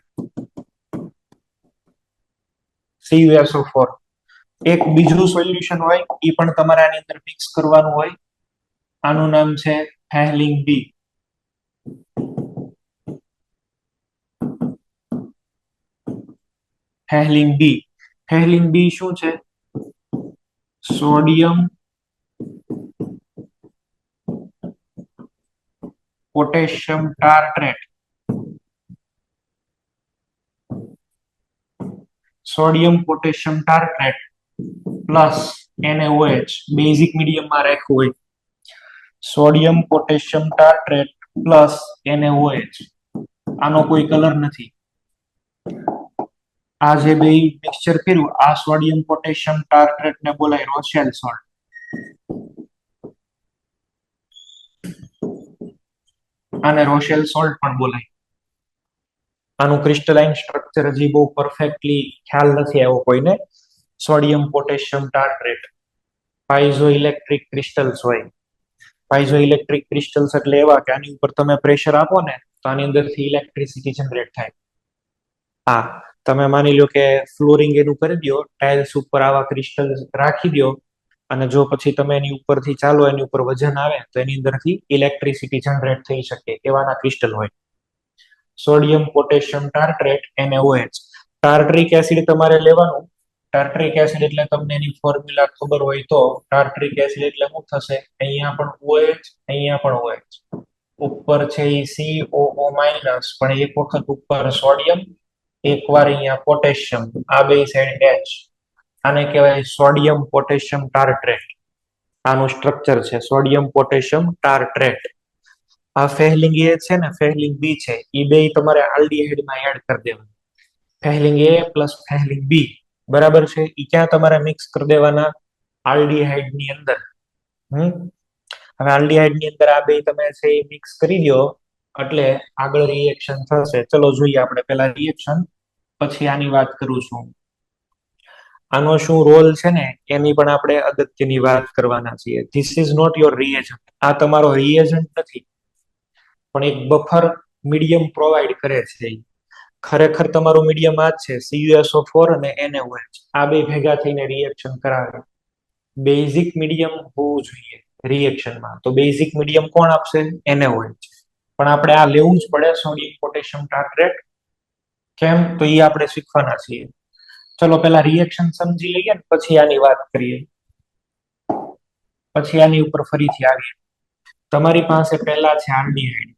CuSO4. એક બીજું સોલ્યુશન હોય, એ પણ તમારે આની અંદર મિક્સ કરવાનું હોય. આનું નામ છે ફેહલિંગ B. ફેહલિંગ B. ફેહલિંગ B શું છે? Sodium potassium tartrate. Sodium potassium tartrate plus NaOH. Basic medium માં રાખ્યું હોય. Sodium potassium tartrate plus NaOH. આનો કોઈ કલર નથી. આ જે બે મિક્સચર કર્યું, આ સોડિયમ પોટેશિયમ ટાર્ટ્રેટ ને બોલાય રોશેલ સોલ્ટ. આને રોશેલ સોલ્ટ પણ બોલાય. આનું ક્રિસ્ટલાઇન સ્ટ્રક્ચર હજી બહુ પરફેક્ટલી ખ્યાલ નથી આવ્યો કોઈને. Sodium potassium tartrate piezo electric crystals હોય. પાઇઝો ઇલેક્ટ્રિક ક્રિસ્ટલ્સ એટલે એવા કે આની ઉપર તમે પ્રેશર આપો ને તો આની અંદરથી ઇલેક્ટ્રિસિટી જનરેટ થાય. હા, તમે માની લો કે ફ્લોરિંગ એનું કરી દો, ટાઇલ્સ ઉપર આવા ક્રિસ્ટલ રાખી દો, અને જો પછી તમે એની ઉપરથી ચાલો, એની ઉપર વજન આવે તો એની અંદરથી ઇલેક્ટ્રિસિટી જનરેટ થઈ શકે એવાના ક્રિસ્ટલ હોય. Sodium potassium tartrate NaOH. Tartaric acid તમારે લેવાનું, ટાર્ટ્રિક એસિડ એટલે તમને એની ફોર્મ્યુલા ખબર હોય તો ટાર્ટ્રિક એસિડ એટલે શું થશે? અહીંયા પણ OH, અહીંયા પણ OH, ઉપર છે એ COO માઇનસ, પણ એક વખત ઉપર સોડિયમ, એકવાર અહીંયા પોટેશિયમ, આ બે સાઈડ H. આને કહેવાય સોડિયમ પોટેશિયમ ટાર્ટ્રેટ. આનું સ્ટ્રક્ચર છે સોડિયમ પોટેશિયમ ટાર્ટ્રેટ. આ ફેહલિંગ A છે ને ફેહલિંગ B છે, એ બે તમારે આલ્ડીહાઇડ માં એડ કરી દેવાનું. ફેહલિંગ A પ્લસ ફેહલિંગ B, બરાબર છે? એ ક્યાં તમારે મિક્સ કરી દેવાના? આલ્ડીહાઇડ ની અંદર. હવે આલ્ડીહાઇડ ની અંદર આ બે તમે છે એ મિક્સ કરી દો એટલે આગળ રિએક્શન થશે. ચલો જોઈએ આપણે પેલા રિએક્શન, પછી આની વાત કરું છું. આનો શું રોલ છે ને એની પણ આપણે અગત્યની વાત કરવાના છીએ. This is not your reagent. આ તમારો રિએજન્ટ નથી, પણ એક બફર મીડિયમ પ્રોવાઈડ કરે છે. ખરેખર તમારું મીડિયમ આ જ છે, CuSO4 અને NaOH. આ બે ભેગા થઈને રિએક્શન કરાવે. બેઝિક મીડિયમ હોવું જોઈએ રિએક્શનમાં. તો બેઝિક મીડિયમ કોણ આપશે? NaOH. પણ આપણે આ લેવું જ પડે સોડિયમ પોટેશિયમ ટાર્ટ્રેટ. કેમ? તો એ આપણે શીખવાના છીએ. ચલો પેલા રિએક્શન સમજી લઈએ ને પછી આની વાત કરીએ. પછી આની ઉપર ફરીથી આવીએ. તમારી પાસે પહેલા છે આલ્ડીહાઇડ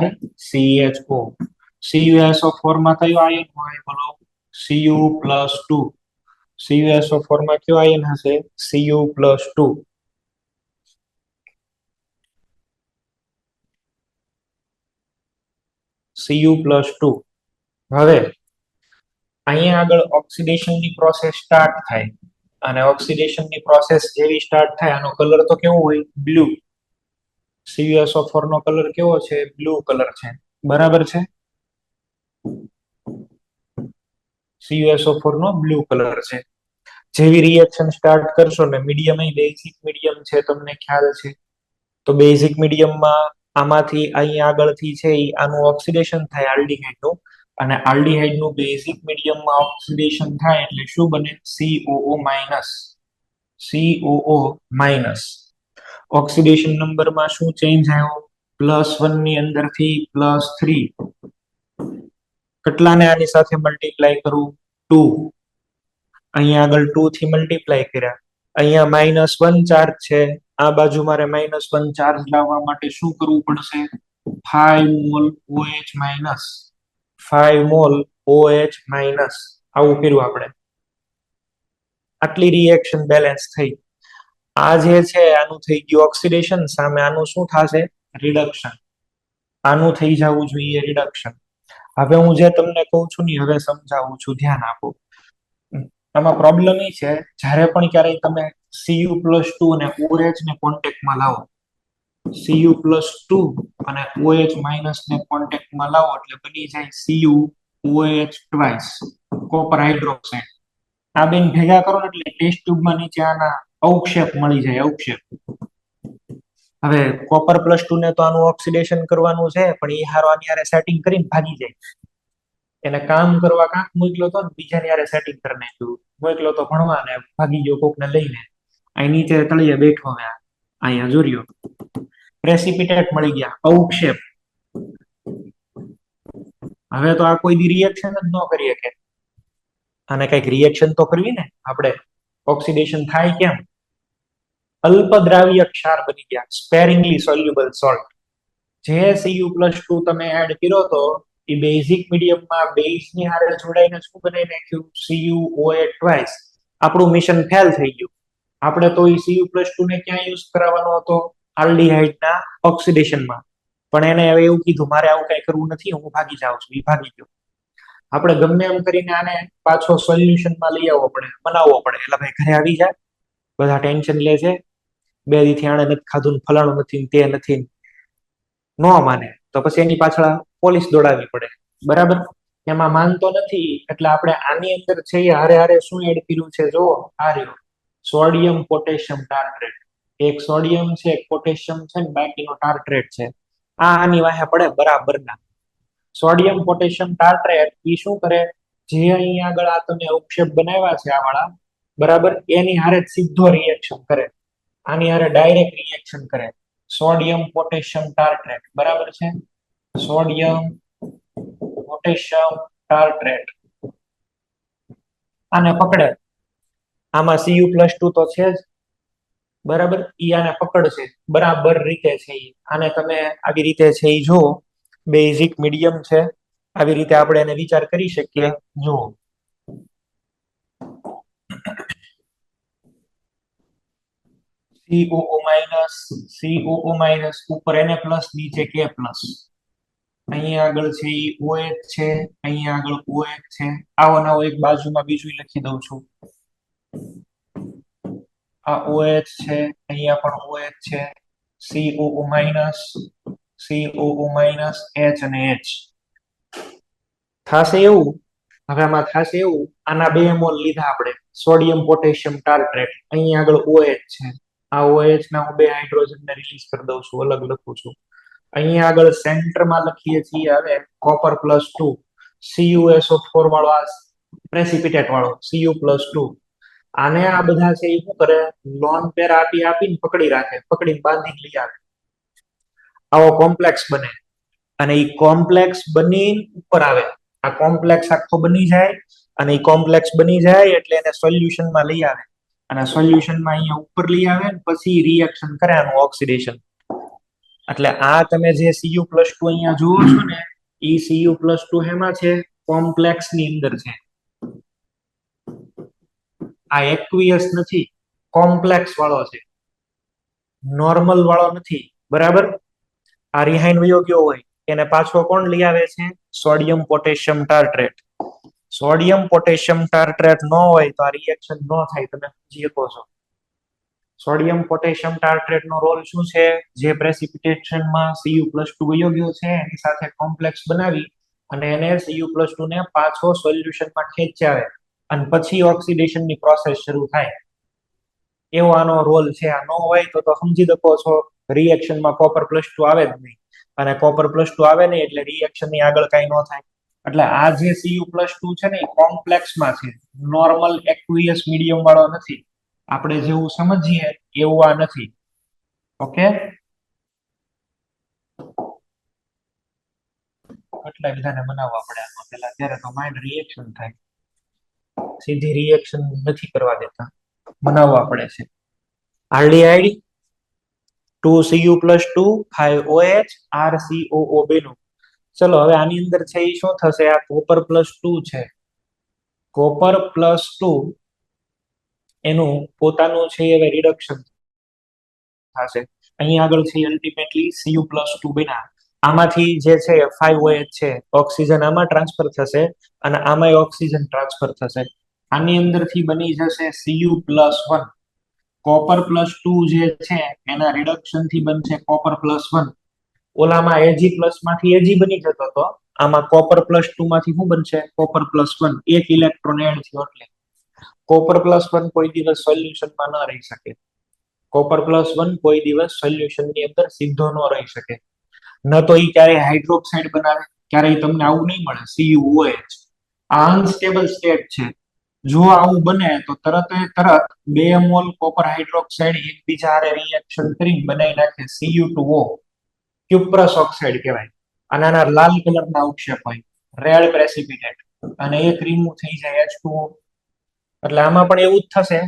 RCHO. CuSO4 માં કયો આયન હોય બોલો? Cu+2. CuSO4 માં કયો આયન હશે? Cu+2. Cu+2. હવે અહીંયા આગળ ઓક્સિડેશનની પ્રોસેસ સ્ટાર્ટ થાય, અને ઓક્સિડેશનની પ્રોસેસ જેવી સ્ટાર્ટ થાય આનો કલર તો કેવો હોય? બ્લુ. CuSO4 નો કલર કેવો છે? બ્લુ કલર છે, બરાબર છે? CuSO4 નો બ્લુ કલર છે. જેવી રિએક્શન સ્ટાર્ટ કરશો ને, મીડિયમ બેઝિક મીડિયમ છે, તમને ખ્યાલ છે. તો બેઝિક મીડિયમમાં આમાંથી અહીંયા આગળથી છે આનું ઓક્સિડેશન થાય આલ્ડીહાઇડનું, અને આલ્ડીહાઇડનું બેઝિક મીડિયમમાં ઓક્સિડેશન થાય એટલે શું બને? COO minus. COO minus. Oxidation નંબરમાં શું ચેન્જ આવ્યો? +1 ની અંદરથી +3. કેટલાને આની સાથે મલ્ટીપ્લાય કરું? 2. અહીંયા આગળ 2 થી મલ્ટીપ્લાય કર્યા. અહીંયા -1 ચાર્જ છે, આ બાજુ મારે -1 ચાર્જ લાવવા માટે શું કરવું પડશે? 5 mall OH minus. 5 mall OH minus. આવું કર્યું આપણે. આટલી રિએક્શન બેલેન્સ થઈ. આ જે છે આનું થઈ ગયું ઓક્સિડેશન, સામે આનું શું થશે? રિડક્શન. આનું થઈ જવું જોઈએ રિડક્શન. હવે હું જે તમને કહું છું ને હવે સમજાવું છું, ધ્યાન આપો. આમાં પ્રોબ્લેમ એ છે, જ્યારે પણ ક્યારેય તમે Cu+2 અને OH ને કોન્ટેક્ટમાં લાવો, Cu+2 અને OH માઇનસ ને કોન્ટેક્ટમાં લાવો એટલે બની જાય CuOH ટ્વાઇસ, કોપર હાઇડ્રોક્સાઇડ. આ બેન ભેગા કરો ને એટલે ટેસ્ટ ટ્યુબમાં નીચે આના અવક્ષેપ મળી જાય, અવક્ષેપ. હવે Copper+2 ને તો આનું ઓક્સિડેશન કરવાનું છે, પણ એ હારો આની હારે સેટિંગ કરીને ભાગી જાય. એને કામ કરવા કાંક મોકલો તો બીજાની હારે સેટિંગ કરી નાખ્યું, મોકલો તો ભણવા ને ભાગી ગયો કોકને લઈને. અહીં નીચે તળિયે બેઠો હવે અહીંયા જોર્યો, પ્રેસિપિટેટ મળી ગયા, અવક્ષેપ. હવે તો આ કોઈ દી રિએક્શન જ ન કરી શકે. આને કઈક રિએક્શન તો કરવી ને આપણે. ઓક્સિડેશન થાય કેમ? અલ્પદ્રાવ્ય ક્ષાર બની ગયા, સ્પેરિંગલી સોલ્યુબલ સોલ્ટ. જે Cu+2 તમે એડ કર્યો તો એ બેઝિક મીડિયમમાં બેઝની હારે જોડાઈને શું બનાવી નાખ્યું? CuOH twice. આપણું મિશન ફેલ થઈ ગયું. આપણે તો એ Cu+2 ને ક્યાં યુઝ કરાવવાનો હતો? આલ્ડીહાઇડના ઓક્સિડેશનમાં. પણ એને હવે એવું કીધું મારે આવું કઈ કરવું નથી, હું ભાગી જાઉં છું. એ ભાગી ગયો. આપણે ગમે એમ કરીને આને પાછો સોલ્યુશનમાં લઈ આવવો પડે, બનાવવો પડે. એટલે ભાઈ ઘરે આવી જાય, બધા ટેન્શન લે છે, 2 દીથી આણે નથી ખાધું, ફલાણું નથી, તે નથી, ન માને તો પછી એની પાછળ પોલીસ દોડાવવી પડે, બરાબર? એમાં માનતો નથી એટલે આપણે આની અંદર છે હારે હારે શું એડ કર્યું છે? જો આ રહ્યો સોડિયમ પોટેશિયમ ટાર્ટ્રેટ. એક સોડિયમ છે, એક પોટેશિયમ છે ને બાકીનો ટાર્ટ્રેટ છે. આ આની વાહે પડે બરાબરના. સોડિયમ પોટેશિયમ ટાર્ટ્રેટ એ શું કરે? જે અહીંયા આગળ આ તમે અવક્ષેપ બનાવ્યા છે આ વાળા, બરાબર, એની હારે સીધો રિએક્શન કરે, આની હારે ડાયરેક્ટ રિએક્શન કરે. સોડિયમ પોટેશિયમ ટાર્ટ્રેટ, બરાબર છે? સોડિયમ પોટેશિયમ ટાર્ટ્રેટ આને પકડે આમાં Cu+2 તો છે જ, બરાબર. ઈ આને પકડશે બરાબર રીતે છે ઈ. આને તમે આવી રીતે છે ઈ જુઓ, બેઝિક મીડિયમ છે, આવી રીતે આપણે એને વિચાર કરી શકીએ. જુઓ, COO માઇનસ ઉપર Na+, નીચે K+. અહીંયા આગળ છે ઈ OH છે, અહીંયા આગળ OH છે. આવો નવો એક બાજુમાં બીજું લખી દઉં છું. આ OH છે, અહીંયા પણ OH છે, COO minus, COO minus, H અને H. થાશે એવું, હવે આમાં થાશે એવું, આના 2 મોલ લીધા આપણે, સોડિયમ પોટેશિયમ ટાર્ટ્રેટ. અહીંયા આગળ OH છે, આ OH ના હું 2 હાઇડ્રોજનને રિલીઝ કરી દઉં છું, અલગ લખું છું. અહીંયા આગળ સેન્ટરમાં લખીએ છીએ હવે Copper+2, CuSO4 વાળો આ પ્રેસિપિટેટ વાળો Cu+2. આને આ બધા છે એ શું કરે, લોન પેર આપીને પકડી રાખે, પકડીને બાંધીને લઈ આવે. આવો કોમ્પ્લેક્સ બને, અને એ કોમ્પ્લેક્સ બની ઉપર આવે. આ કોમ્પ્લેક્સ આખો બની જાય, અને એ કોમ્પ્લેક્સ બની જાય એટલે એને સોલ્યુશનમાં લઈ આવે, અને સોલ્યુશનમાં અહીંયા ઉપર લઈ આવે, પછી રિએક્શન કરે આનું ઓક્સિડેશન. એટલે આ તમે જે Cu+2 અહીંયા જુઓ છો ને, એ Cu+2 હેમાં છે, કોમ્પ્લેક્સ ની અંદર છે. આ એક્વિયસ નથી, કોમ્પ્લેક્સ વાળો છે, નોર્મલ વાળો નથી, બરાબર. આ રિહાઈન વયો ગયો હોય એને પાછો કોણ લઈ આવે છે, sodium potassium tartrate. Sodium potassium ટાર્ટ્રેટ ન હોય તો આ રિએક્શન ન થાય, તમે સમજી શકો છો. સોડિયમ પોટેશિયમ ટાર્ટ્રેટ નો રોલ શું છે, જે પ્રેસિપિટેશનમાં Cu+2 વયો ગયો છે એની સાથે કોમ્પ્લેક્સ બનાવી અને એને Cu+2 ને પાછો સોલ્યુશનમાં ખેંચાવે, અને પછી ઓક્સિડેશનની પ્રોસેસ શરૂ થાય. એવો આનો રોલ છે. આ ન હોય તો સમજી શકો છો, રિએક્શનમાં Copper+2 આવે જ નહીં, અને Copper+2 આવે નહીં એટલે રિએક્શનની આગળ કઈ ન થાય. એટલે આ જે Cu+2 છે ને એ કોમ્પ્લેક્સમાં છે, નોર્મલ એક્વિયસ મીડિયમ વાળો નથી. આપણે જેવું સમજીએ એવું આ નથી. ઓકે, કેટલા બધાને બનાવવા પડે આમાં પેલા, ત્યારે તો માઇન્ડ રિએક્શન થાય, સીધી રિએક્શન નથી કરવા દેતા, બનાવવા પડે છે. આલ્ડીહાઇડ 2Cu+2 5OH RCOO બેનું. ચલો હવે આની અંદર છે એ શું થશે, આ Copper+2 છે, Copper+2 એનું પોતાનું છે હવે રિડક્શન થશે. અહીં આગળ છે અલ્ટિમેટલી Cu+2 બન્યા. આમાંથી જે છે 5OH છે, ઓક્સિજન આમાં ટ્રાન્સફર થશે અને આમાંય ઓક્સિજન ટ્રાન્સફર થશે. આની અંદરથી બની જશે Cu+1. Copper+2 જે છે એના રિડક્શન થી બનશે Copper+1. ઓલામાં Ag+ માંથી Ag બની જતો હતો, આમાં Copper+2 માંથી શું બનશે, Copper+1. એક ઇલેક્ટ્રોન એડ થયો એટલે Copper+1 કોઈ દિવસ સોલ્યુશનમાં ન રહી શકે. Copper+1 કોઈ દિવસ સોલ્યુશનની અંદર સીધો ન રહી શકે. ન તો એ ક્યારેય હાઇડ્રોક્સાઇડ બનાવે, ક્યારેય તમને આવું નહીં મળે CuOH. આ અનસ્ટેબલ સ્ટેટ છે. જો આવું બને તો તરત 2 મોલ કોપર હાઇડ્રોક્સાઇડ એકબીજા હારે રિએક્શન કરીને બનાવી નાખે Cu2O, ક્યુપ્રસ ઓક્સાઇડ કહેવાય. અને આના લાલ કલરના અવક્ષેપ હોય, રેડ પ્રેસિપિટેટ, અને એક રિમૂવ થઈ જાય H2O. એટલે આમાં પણ એવું જ થશે.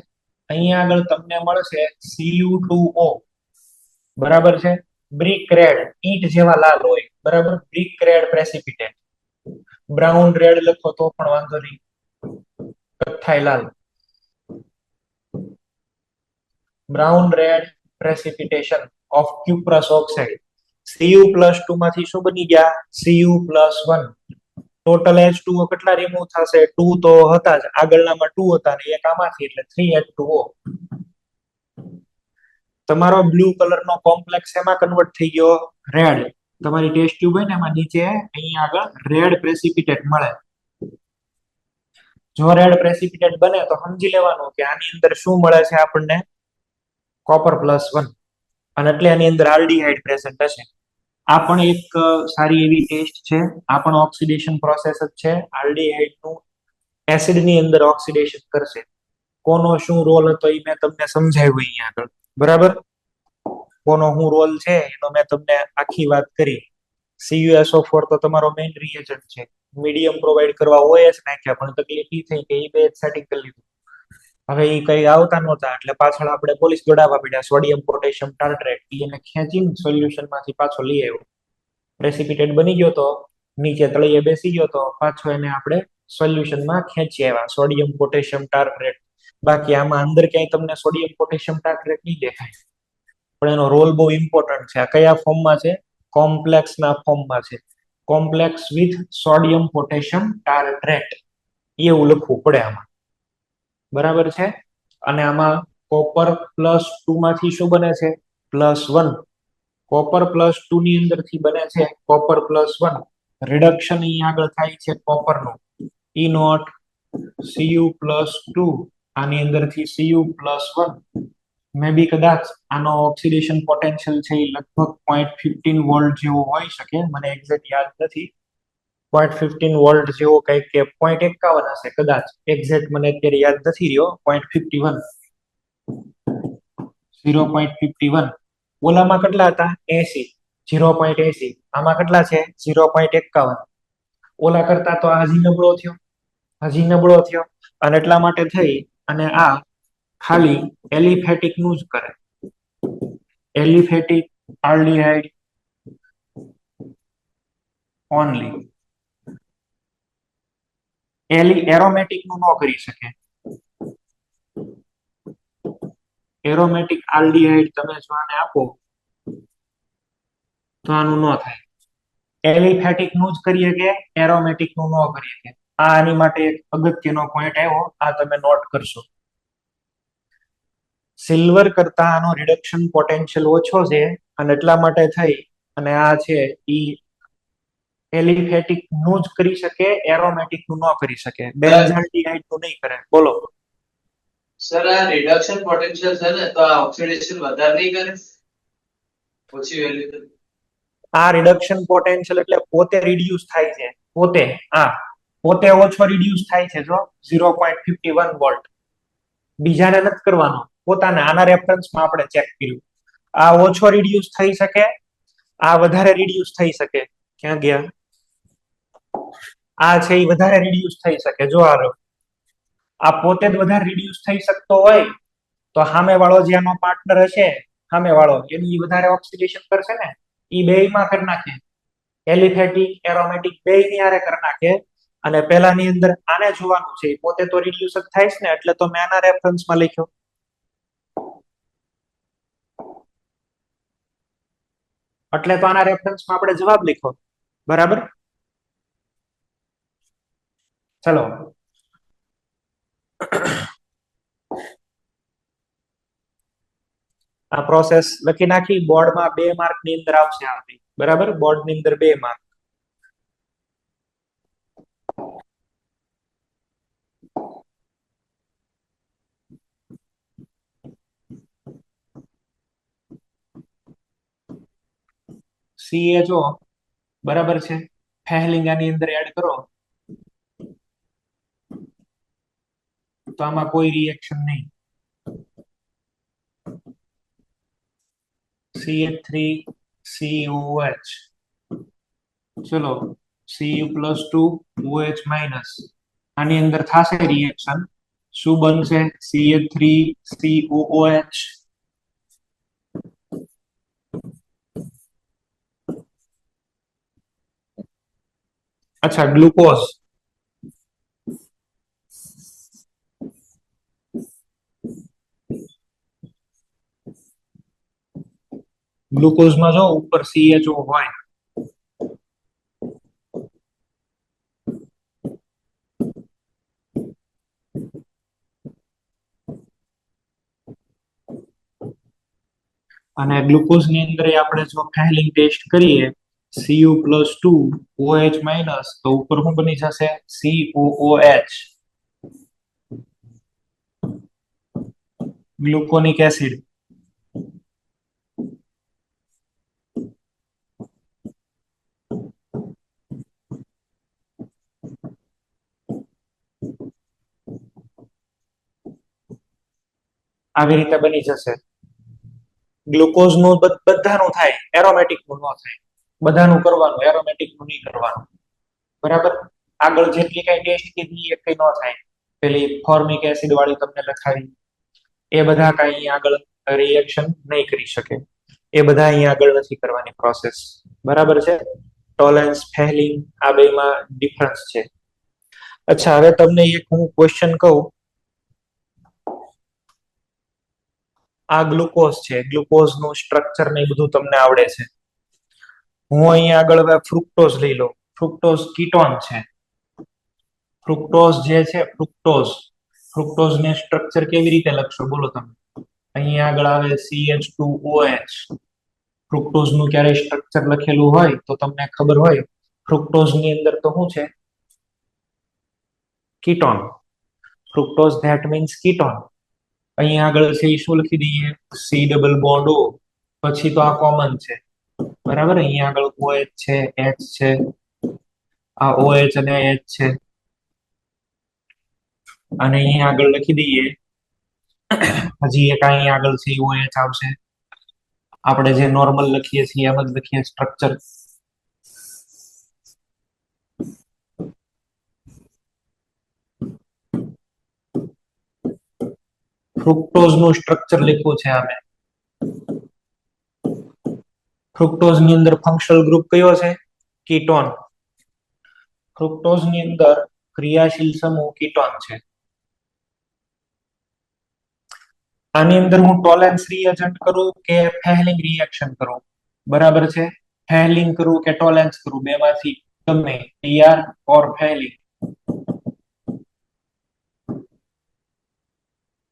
અહીંયા આગળ તમને મળશે Cu2O, બરાબર છે. બ્રિક રેડ, ઈંટ જેવા લાલ હોય, બરાબર. Brick red precipitate. Brown red લખો તો પણ વાંધો નહીં, કથ્થાઈ લાલ. Brown red precipitation of cuprous oxide. Cu+2 માંથી શું બની ગયા, Cu+1. ટોટલ H2O કેટલા રિમૂવ થશે, 2 તો હતા જ, આગળનામાં 2 હતા ને એક આમાંથી, એટલે 3H2O. તમારો બ્લુ કલરનો કોમ્પ્લેક્સ એમાં કન્વર્ટ થઈ ગયો રેડ. તમારી ટેસ્ટ ટ્યુબ હોય ને એમાં નીચે અહીંયા આગળ રેડ પ્રેસિપિટેટ મળે. જો રેડ પ્રેસિપિટેટ બને તો સમજી લેવાનું કે આની અંદર શું મળે છે આપણને, Copper+1. અને એટલે આની અંદર આલ્ડીહાઇડ પ્રેઝન્ટ હશે. આ પણ એક સારી એવી ટેસ્ટ છે. આ પણ ઓક્સિડેશન પ્રોસેસ જ છે. આલ્ડીહાઇડનું એસિડની અંદર ઓક્સિડેશન કરશે. કોનો શું રોલ હતો એ મેં તમને સમજાવ્યું અહીંયા આગળ, બરાબર. કોનો શું રોલ છે એનો મેં તમને આખી વાત કરી. CuSO4 તો તમારો મેઇન રિએજન્ટ છે. મીડિયમ પ્રોવાઈડ કરવા OH નાખ્યા, પણ તકલીફ એ થઈ કે એ બે સેટિંગ કરી લીધું. હવે એ કઈ આવતા નહોતા એટલે પાછળ આપણે પોલીસ દોડાવવા પડ્યા. સોડિયમ પોટેશિયમ ટાર્ટ્રેટ એને ખેંચીને સોલ્યુશન માંથી પાછો લઈ આવ્યો. પ્રેસિપિટેટ બની ગયો તો નીચે તળિયે બેસી ગયો તો પાછો એને આપણે સોલ્યુશનમાં ખેંચી આવ્યા સોડિયમ પોટેશિયમ ટાર્ટ્રેટ. બાકી આમાં અંદર ક્યાંય તમને સોડિયમ પોટેશિયમ ટાર્ટ્રેટ નહીં દેખાય, પણ એનો રોલ બહુ ઇમ્પોર્ટન્ટ છે. આ કયા ફોર્મમાં છે? કોમ્પ્લેક્સ ના ફોર્મમાં છે. કોમ્પ્લેક્સ વિથ સોડિયમ પોટેશિયમ ટાર્ટ્રેટ એવું લખવું પડે આમાં, બરાબર છે. અને આમાં કોપર +2 માંથી શું બને છે? +1. કોપર +2 ની અંદર થી બને છે કોપર +1. રિડક્શન અહીં આગળ થાય છે કોપરનું. E0 Cu+2 આની અંદરથી Cu+1. મે બી કદાચ આનો ઓક્સિડેશન પોટેન્શિયલ છે એ લગભગ 0.15 વોલ્ટ જેવો હોઈ શકે, મને એક્ઝેક્ટ યાદ નથી. 0.15 વોલ્ટ જેવો કંઈક કે 0.51 હશે કદાચ, એક્ઝેક્ટ મને અત્યારે યાદ નથી રહ્યો. 0.51 0.51. ઓલામાં કેટલા હતા? 80. 0.80. આમાં કેટલા છે? 0.51. ઓલા કરતા તો આ હજી નબળો થયો, હજી નબળો થયો. અને એટલા માટે થઈ અને આ ખાલી એલિફેટિક નું જ કરે. Aliphatic aldehyde only. એરોમેટિક નું ન કરી શકે. એરોમેટિક આલ્ડીહાઇડ તમે જો આને આપો તો આનું ન થાય. એલિફેટિક નું જ કરીએ કે એરોમેટિક નું ન કરીએ કે. આની માટે એક અગત્યનો પોઈન્ટ આવ્યો, આ તમે નોટ કરશો. સિલ્વર કરતા આનો રિડક્શન પોટેન્શિયલ ઓછો છે અને એટલા માટે થઈ અને આ છે ઈ એલિફેટિક નું જ કરી શકે, એરોમેટિક નું ન કરી શકે. બેન્ઝાલ્ડીહાઇડ નું નહીં કરે. બોલો સર આ રિડક્શન પોટેન્શિયલ છે ને, તો આ ઓક્સિડેશન વધારે નહીં કરે? ઓછી વેલ્યુ. આ રિડક્શન પોટેન્શિયલ એટલે પોતે રિડ્યુસ થાય છે, પોતે પોતે ઓછો રિડ્યુસ થાય છે. જો 0.51 વોલ્ટ બીજાને નથી કરવાનો, પોતાને. આના રેફરન્સમાં આપણે ચેક કર્યું. આ ઓછો રિડ્યુસ થઈ શકે, આ વધારે રિડ્યુસ થઈ શકે. ક્યાં ગયા? આ છે એ વધારે રિડ્યુસ થઈ શકે. જો આ પોતે જ વધારે રિડ્યુસ થઈ શકતો હોય તો સામે વાળો જે આનો પાર્ટનર હશે, સામે વાળો એની વધારે ઓક્સિડેશન કરશે ને, ઈ બેયમાં કરી નાખે. એલિફેટિક એરોમેટિક બેય ની હારે કરી નાખે. અને પેલાની અંદર આને જોવાનું છે, પોતે તો રિડ્યુસ જ થાય છે ને, એટલે તો મેં આના રેફરન્સમાં લખ્યો. એટલે તો આના રેફરન્સમાં આપણે જવાબ લખ્યો, બરાબર. ચલો આ પ્રોસેસ લખી નાખી. બોર્ડમાં 2 માર્ક ની અંદર આવશે આપણી, બરાબર. બોર્ડ ની અંદર 2 માર્ક. CHO બરાબર છે. ફેહલિંગ આની અંદર એડ કરો તો આમાં કોઈ રિએક્શન નહીં. CH3COH. ચલો Cu+2 OH- આની અંદર થશે રિએક્શન. શું બનશે? CH3COOH. અચ્છા, ગ્લુકોઝ. ગ્લુકોઝમાં જો ઉપર CHO હોય, અને ગ્લુકોઝ ની અંદર આપણે જો ફેહલિંગ ટેસ્ટ કરીએ Cu+2 OH- તો ઉપર શું બની જશે? COOH, gluconic acid. આવી રીતે બની જશે. ગ્લુકોઝ નું બધાનું થાય, એરોમેટિક નું ન થાય. બધાનું કરવાનું, એરોમેટિક નું નહીં કરવાનું, બરાબર. આગળ જેટલી કઈ ટેસ્ટ કીધી એ કઈ ન થાય. પેલી ફોર્મિક એસિડ વાળી તમને લખાવી, એ બધા કઈ અહીંયા આગળ રિએક્શન નહીં કરી શકે. એ બધા અહીંયા આગળ નથી કરવાની પ્રોસેસ. બરાબર છે? ટોલેન્સ, ફેલિંગ આ બેમાં ડિફરન્સ છે. અચ્છા, હવે તમને એક હું ક્વેશ્ચન કહું. આ ગ્લુકોઝ છે, ગ્લુકોઝ નું સ્ટ્રક્ચર ને એ બધું તમને આવડે છે. હું અહીંયા આગળ હવે ફ્રુક્ટોઝ લઈ લઉં. ફ્રુક્ટોઝ કીટોન છે. ફ્રુક્ટોઝ જે છે, ફ્રુક્ટોઝ ને સ્ટ્રક્ચર કેવી રીતે લખશો બોલો તમે? અહીંયા આગળ આવે CH2OH. ફ્રુક્ટોઝ નું ક્યારે સ્ટ્રક્ચર લખેલું હોય તો તમને ખબર હોય, ફ્રુક્ટોઝ ની અંદર તો શું છે? Ketone. Fructose that means ketone. અહીંયા આગળ છે એ શું લખી દઈએ? C double bond O. પછી તો આ કોમન છે. બરાબર? અહીંયા આગળ OH છે, H છે, આ OH અને H છે. અને અહીંયા આગળ લખી દઈએ, હજી એક અહીંયા આગળ છે OH આવશે. આપણે જે નોર્મલ લખીએ છીએ એમ જ લખીએ સ્ટ્રક્ચર. ફ્રુક્ટોઝ નું સ્ટ્રક્ચર લખ્યું છે અમે. ફ્રુક્ટોઝ ની અંદર ફંક્શનલ ગ્રુપ કયો છે? કીટોન. ફ્રુક્ટોઝ ની અંદર ક્રિયાશીલ સમૂહ કીટોન છે. આની અંદર હું ટોલેન્સ રિએજન્ટ કરું કે ફેહલિંગ રિએક્શન કરું? બરાબર છે? ફેહલિંગ કરું કે ટોલેન્સ કરું? બેમાંથી ગમે, ટીઆર ઓર ફેહલિંગ.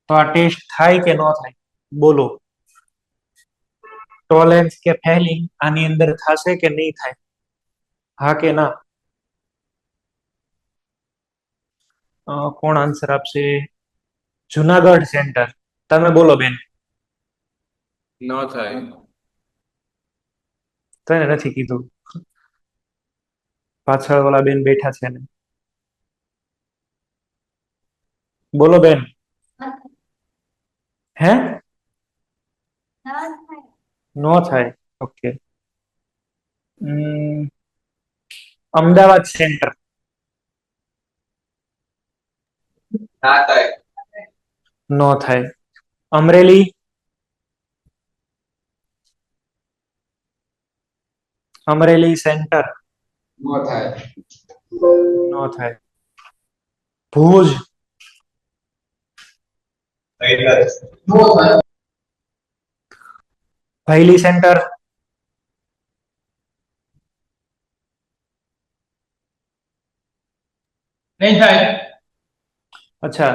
તો આ ટેસ્ટ થાય કે ન થાય બોલો? ટોલેન્સ કે ફેહલિંગ આની અંદર થશે કે નહીં થાય? હા કે ના? કોણ આન્સર આપશે? જુનાગઢ સેન્ટર, તમે બોલો બેન. ન થાય. તને નથી કીધું, પાછળ વાળા બેન બેઠા છે ને. બોલો બેન. હે? નો થાય. ઓકે. અમદાવાદ સેન્ટર. ના થાય. નો થાય. અમરેલી. અમરેલી સેન્ટર. ન થાય. નો થાય. ભુજ. ભૈલી સેન્ટર. નહીં થાય. અચ્છા,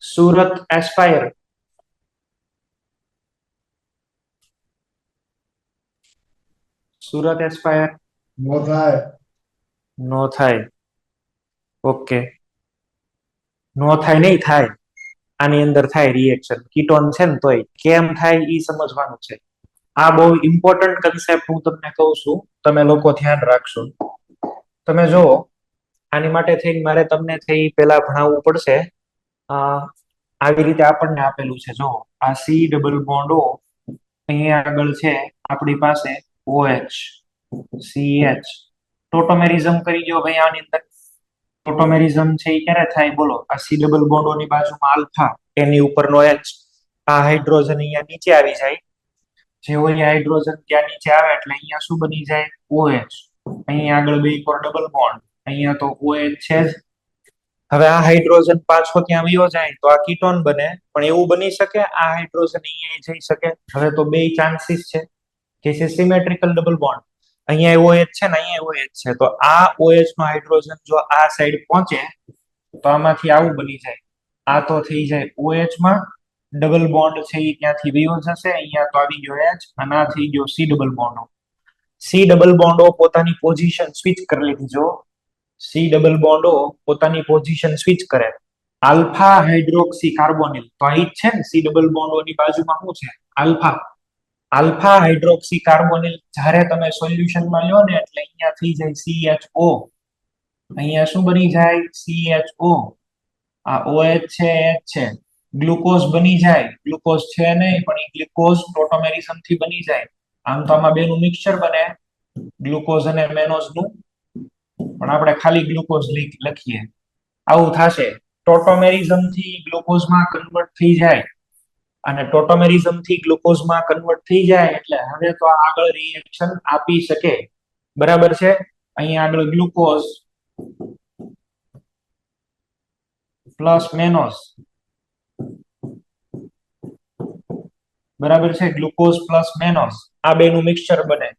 સુરત એસ્પાયર. સુરત એસ્પાયર. ન થાય. નો થાય. ઓકે. નો થાય નહીં થાય. આની અંદર થાય રિએક્શન. કીટોન છે ને તોય કેમ થાય એ સમજવાનું છે. આ બહુ ઇમ્પોર્ટન્ટ કન્સેપ્ટ હું તમને કહું છું, તમે લોકો ધ્યાન રાખશો. તમે જો, આની માટે થઈને મારે તમને થઈ પેલા ભણાવવું પડશે. આવી રીતે આપણને આપેલું છે. જો આ C ડબલ બોન્ડ O, અહીંયા આગળ છે આપણી પાસે OH, CH. ટોટોમેરિઝમ કરી દો ભાઈ આની અંદર. ટોટોમેરિઝમ છે એ ક્યારે થાય બોલો? આ C ડબલ બોન્ડ O ની બાજુમાં આલ્ફા, એની ઉપરનો H. આ હાઇડ્રોજન અહીંયા નીચે આવી જાય. જેવો અહીંયા હાઇડ્રોજન ત્યાં નીચે આવે એટલે અહીંયા શું બની જાય? OH. અહીંયા આગળ બે પર ડબલ બોન્ડ, અહીંયા તો OH છે જ. હવે આ હાઇડ્રોજન પાછો ત્યાં વયો જાય તો આ કીટોન બને. પણ એવું બની શકે આ હાઇડ્રોજન અહીંયા જઈ શકે? હવે તો બે ચાન્સીસ છે કે છે સિમેટ્રિકલ ડબલ બોન્ડ. અહીંયા OH છે ને અહીંયા OH છે, તો આ OH નો હાઇડ્રોજન જો આ સાઈડ પહોંચે તો આમાંથી આવું બની જાય. આ તો થઈ જાય OH માં, ડબલ બોન્ડ છે એ ત્યાંથી વયો જશે. અહીંયા તો આવી ગયો H અને આ થઈ ગયો C double bond. C double bond પોતાની પોઝિશન સ્વિચ કરી લીધી. જો C ડબલ બોન્ડ પોતાની પોઝિશન સ્વિચ કરે. આલ્ફા હાઇડ્રોક્સી કાર્બોનિલ, તો આ જ છે ને C ડબલ બોન્ડ ની બાજુમાં શું છે? આલ્ફા. આલ્ફા હાઇડ્રોક્સી કાર્બોનિલ જ્યારે તમે સોલ્યુશનમાં લ્યો ને એટલે અહીંયા થઈ જાય CHO. અહીંયા શું બની જાય? CHO. આ OH છે, H છે. ગ્લુકોઝ બની જાય. ગ્લુકોઝ છે નહીં પણ એ ગ્લુકોઝ ટોટોમેરિઝમ થી બની જાય. આમ તો આમાં બેનું મિક્સચર બને, ગ્લુકોઝ અને મેનોઝ નું, પણ આપણે ખાલી ગ્લુકોઝ લખીએ. આવું થશે. ટોટોમેરિઝમ થી ગ્લુકોઝમાં કન્વર્ટ થઈ જાય અને ટોટોમેરિઝમ થી ગ્લુકોઝમાં કન્વર્ટ થઈ જાય એટલે હવે તો આ આગળ રિએક્શન આપી શકે. બરાબર છે. અહીંયા આગળ ગ્લુકોઝ પ્લસ મેનોઝ, બરાબર છે, ગ્લુકોઝ પ્લસ મેનોઝ આ બેનું મિક્સચર બને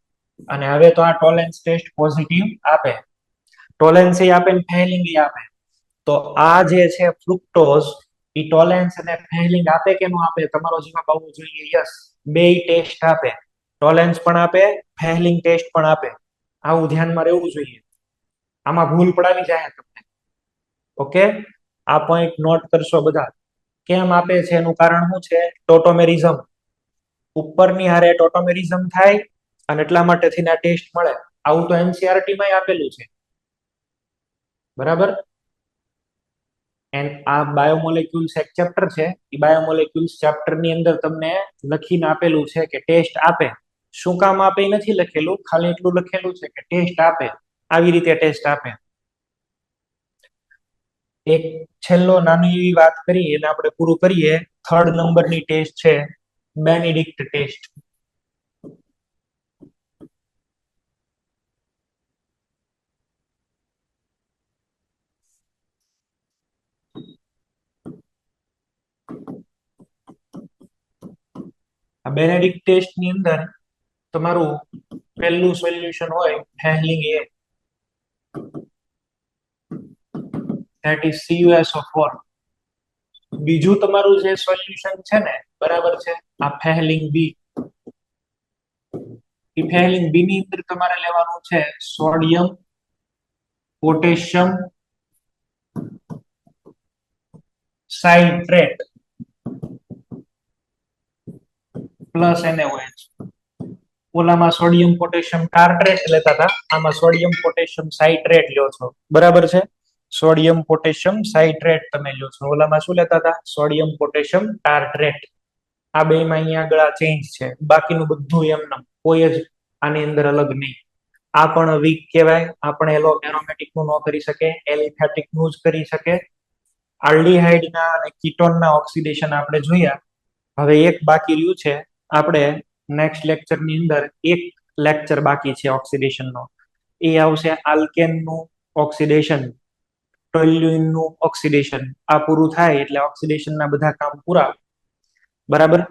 અને હવે તો આ ટોલેન્સ ટેસ્ટ પોઝિટિવ આપે. ટોલેન્સ આપે ને ફેલિંગ આપે. તો આ જે છે ફ્રુક્ટોઝ ઈ ટોલેન્સ અને ફેલિંગ આપે કે નો આપે? તમારો જવાબ આવવો જોઈએ યસ. બેય ટેસ્ટ આપે, ટોલેન્સ પણ આપે, ફેલિંગ ટેસ્ટ પણ આપે. આવું ધ્યાનમાં રહેવું જોઈએ. આમાં ભૂલ પડાવી જાય તમને. ઓકે, આ પોઈન્ટ નોટ કરશો બધા. કેમ આપે છે એનું કારણ શું છે? ટોટોમેરિઝમ. ઉપરની હારે ટોટોમેરિઝમ થાય અને એટલા માટે થઈને આ ટેસ્ટ મળે. આવું તો એનસીઆરટી માં આપેલું છે. બરાબર. એન્ડ આ બાયોમોલેક્યુલ્સ એક ચેપ્ટર છે. એ બાયોમોલેક્યુલ્સ ચેપ્ટર ની અંદર તમને લખીને આપેલું છે કે ટેસ્ટ આપે. શું કામ આપે એ નથી લખેલું, ખાલી એટલું લખેલું છે કે ટેસ્ટ આપે. આવી રીતે ટેસ્ટ આપે. એક છેલ્લો નાની એવી વાત કરીએ એટલે આપણે પૂરું કરીએ. 3rd નંબરની ટેસ્ટ છે બેનેડિક્ટ ટેસ્ટ. આ બેનેડિક્ટ ટેસ્ટ ની અંદર તમારું પહેલું સોલ્યુશન હોય ફેહલિંગ A, that is CuSO4. બીજું તમારું જે સોલ્યુશન છે ને, બરાબર છે, આ ફેહલિંગ B. એ ફેહલિંગ B ની અંદર તમારે લેવાનું છે sodium potassium citrate plus NaOH. ઓલામાં સોડિયમ પોટેશિયમ ટાર્ટ્રેટ લેતા હતા, આમાં સોડિયમ પોટેશિયમ સાઇટ્રેટ લ્યો છો. બરાબર છે. સોડિયમ પોટેશિયમ સાઇટ્રેટ તમે લ્યો છો. ઓલામાં શું લેતા હતા? Sodium potassium tartrate. આ બેમાં અહીંયા આગળ આ ચેન્જ છે. બાકીનું બધું એમનેમ, કોઈ જ આની અંદર અલગ નહીં. આ પણ વીક કહેવાય. આ પણ એરોમેટિક નું ન કરી શકે, એલિફેટિક નું જ કરી શકે. આલ્ડીહાઇડના અને કીટોનના ઓક્સિડેશન આપણે જોયા. હવે એક બાકી રહ્યું છે. આપણે નેક્સ્ટ લેક્ચર ની અંદર એક લેક્ચર બાકી છે ઓક્સિડેશન નો. એ આવશે આલ્કેન નું ઓક્સિડેશન, ટોલ્યુઇન નું ઓક્સિડેશન. આ પૂરું થાય એટલે ઓક્સિડેશન ના બધા કામ પૂરા. બરાબર.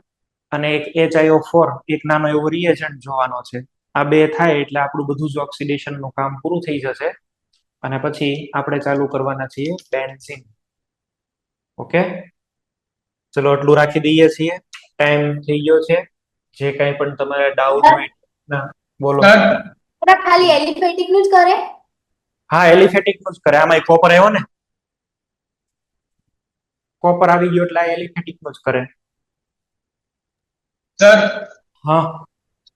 અને એક HiO4 એક નાનો એવો રિએજન્ટ જોવાનો છે. આ બે થાય એટલે આપણું બધું જ ઓક્સિડેશન નું કામ પૂરું થઈ જશે અને પછી આપણે ચાલુ કરવાના છીએ બેન્ઝીન. ઓકે, ચલો એટલું રાખી દઈએ છીએ. ટાઈમ થઈ ગયો છે. જે કઈ પણ તમારે ડાઉટ હોય ના બોલો. સર ખાલી એલિફેટિક નું જ કરે? હા, એલિફેટિક નું જ કરે. આમાં કોપર આવ્યો ને, કોપર આવી ગયો એટલે આ એલિફેટિક નું જ કરે. સર હા,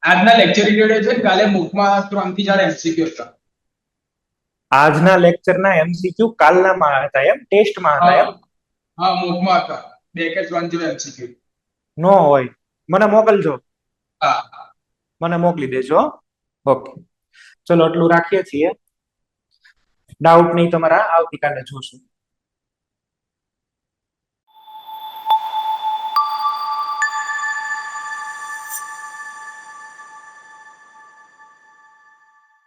આજના લેક્ચર રિલેટેડ છે ને, કાલે મૂકમાં 3 થી 4 MCQ હતા. આજના લેક્ચરના MCQ કાલનામાં હતા એમ? ટેસ્ટમાં હતા એમ? હા, મૂકમાં હતા 2 કે 3 જેવા MCQ. નો હોય, મને મોકલજો. હા, મને મોકલી દેજો. ઓકે, ચલો એટલું રાખીએ છીએ. ડાઉટ નહીં તમારા આવતીકાલે જોશું.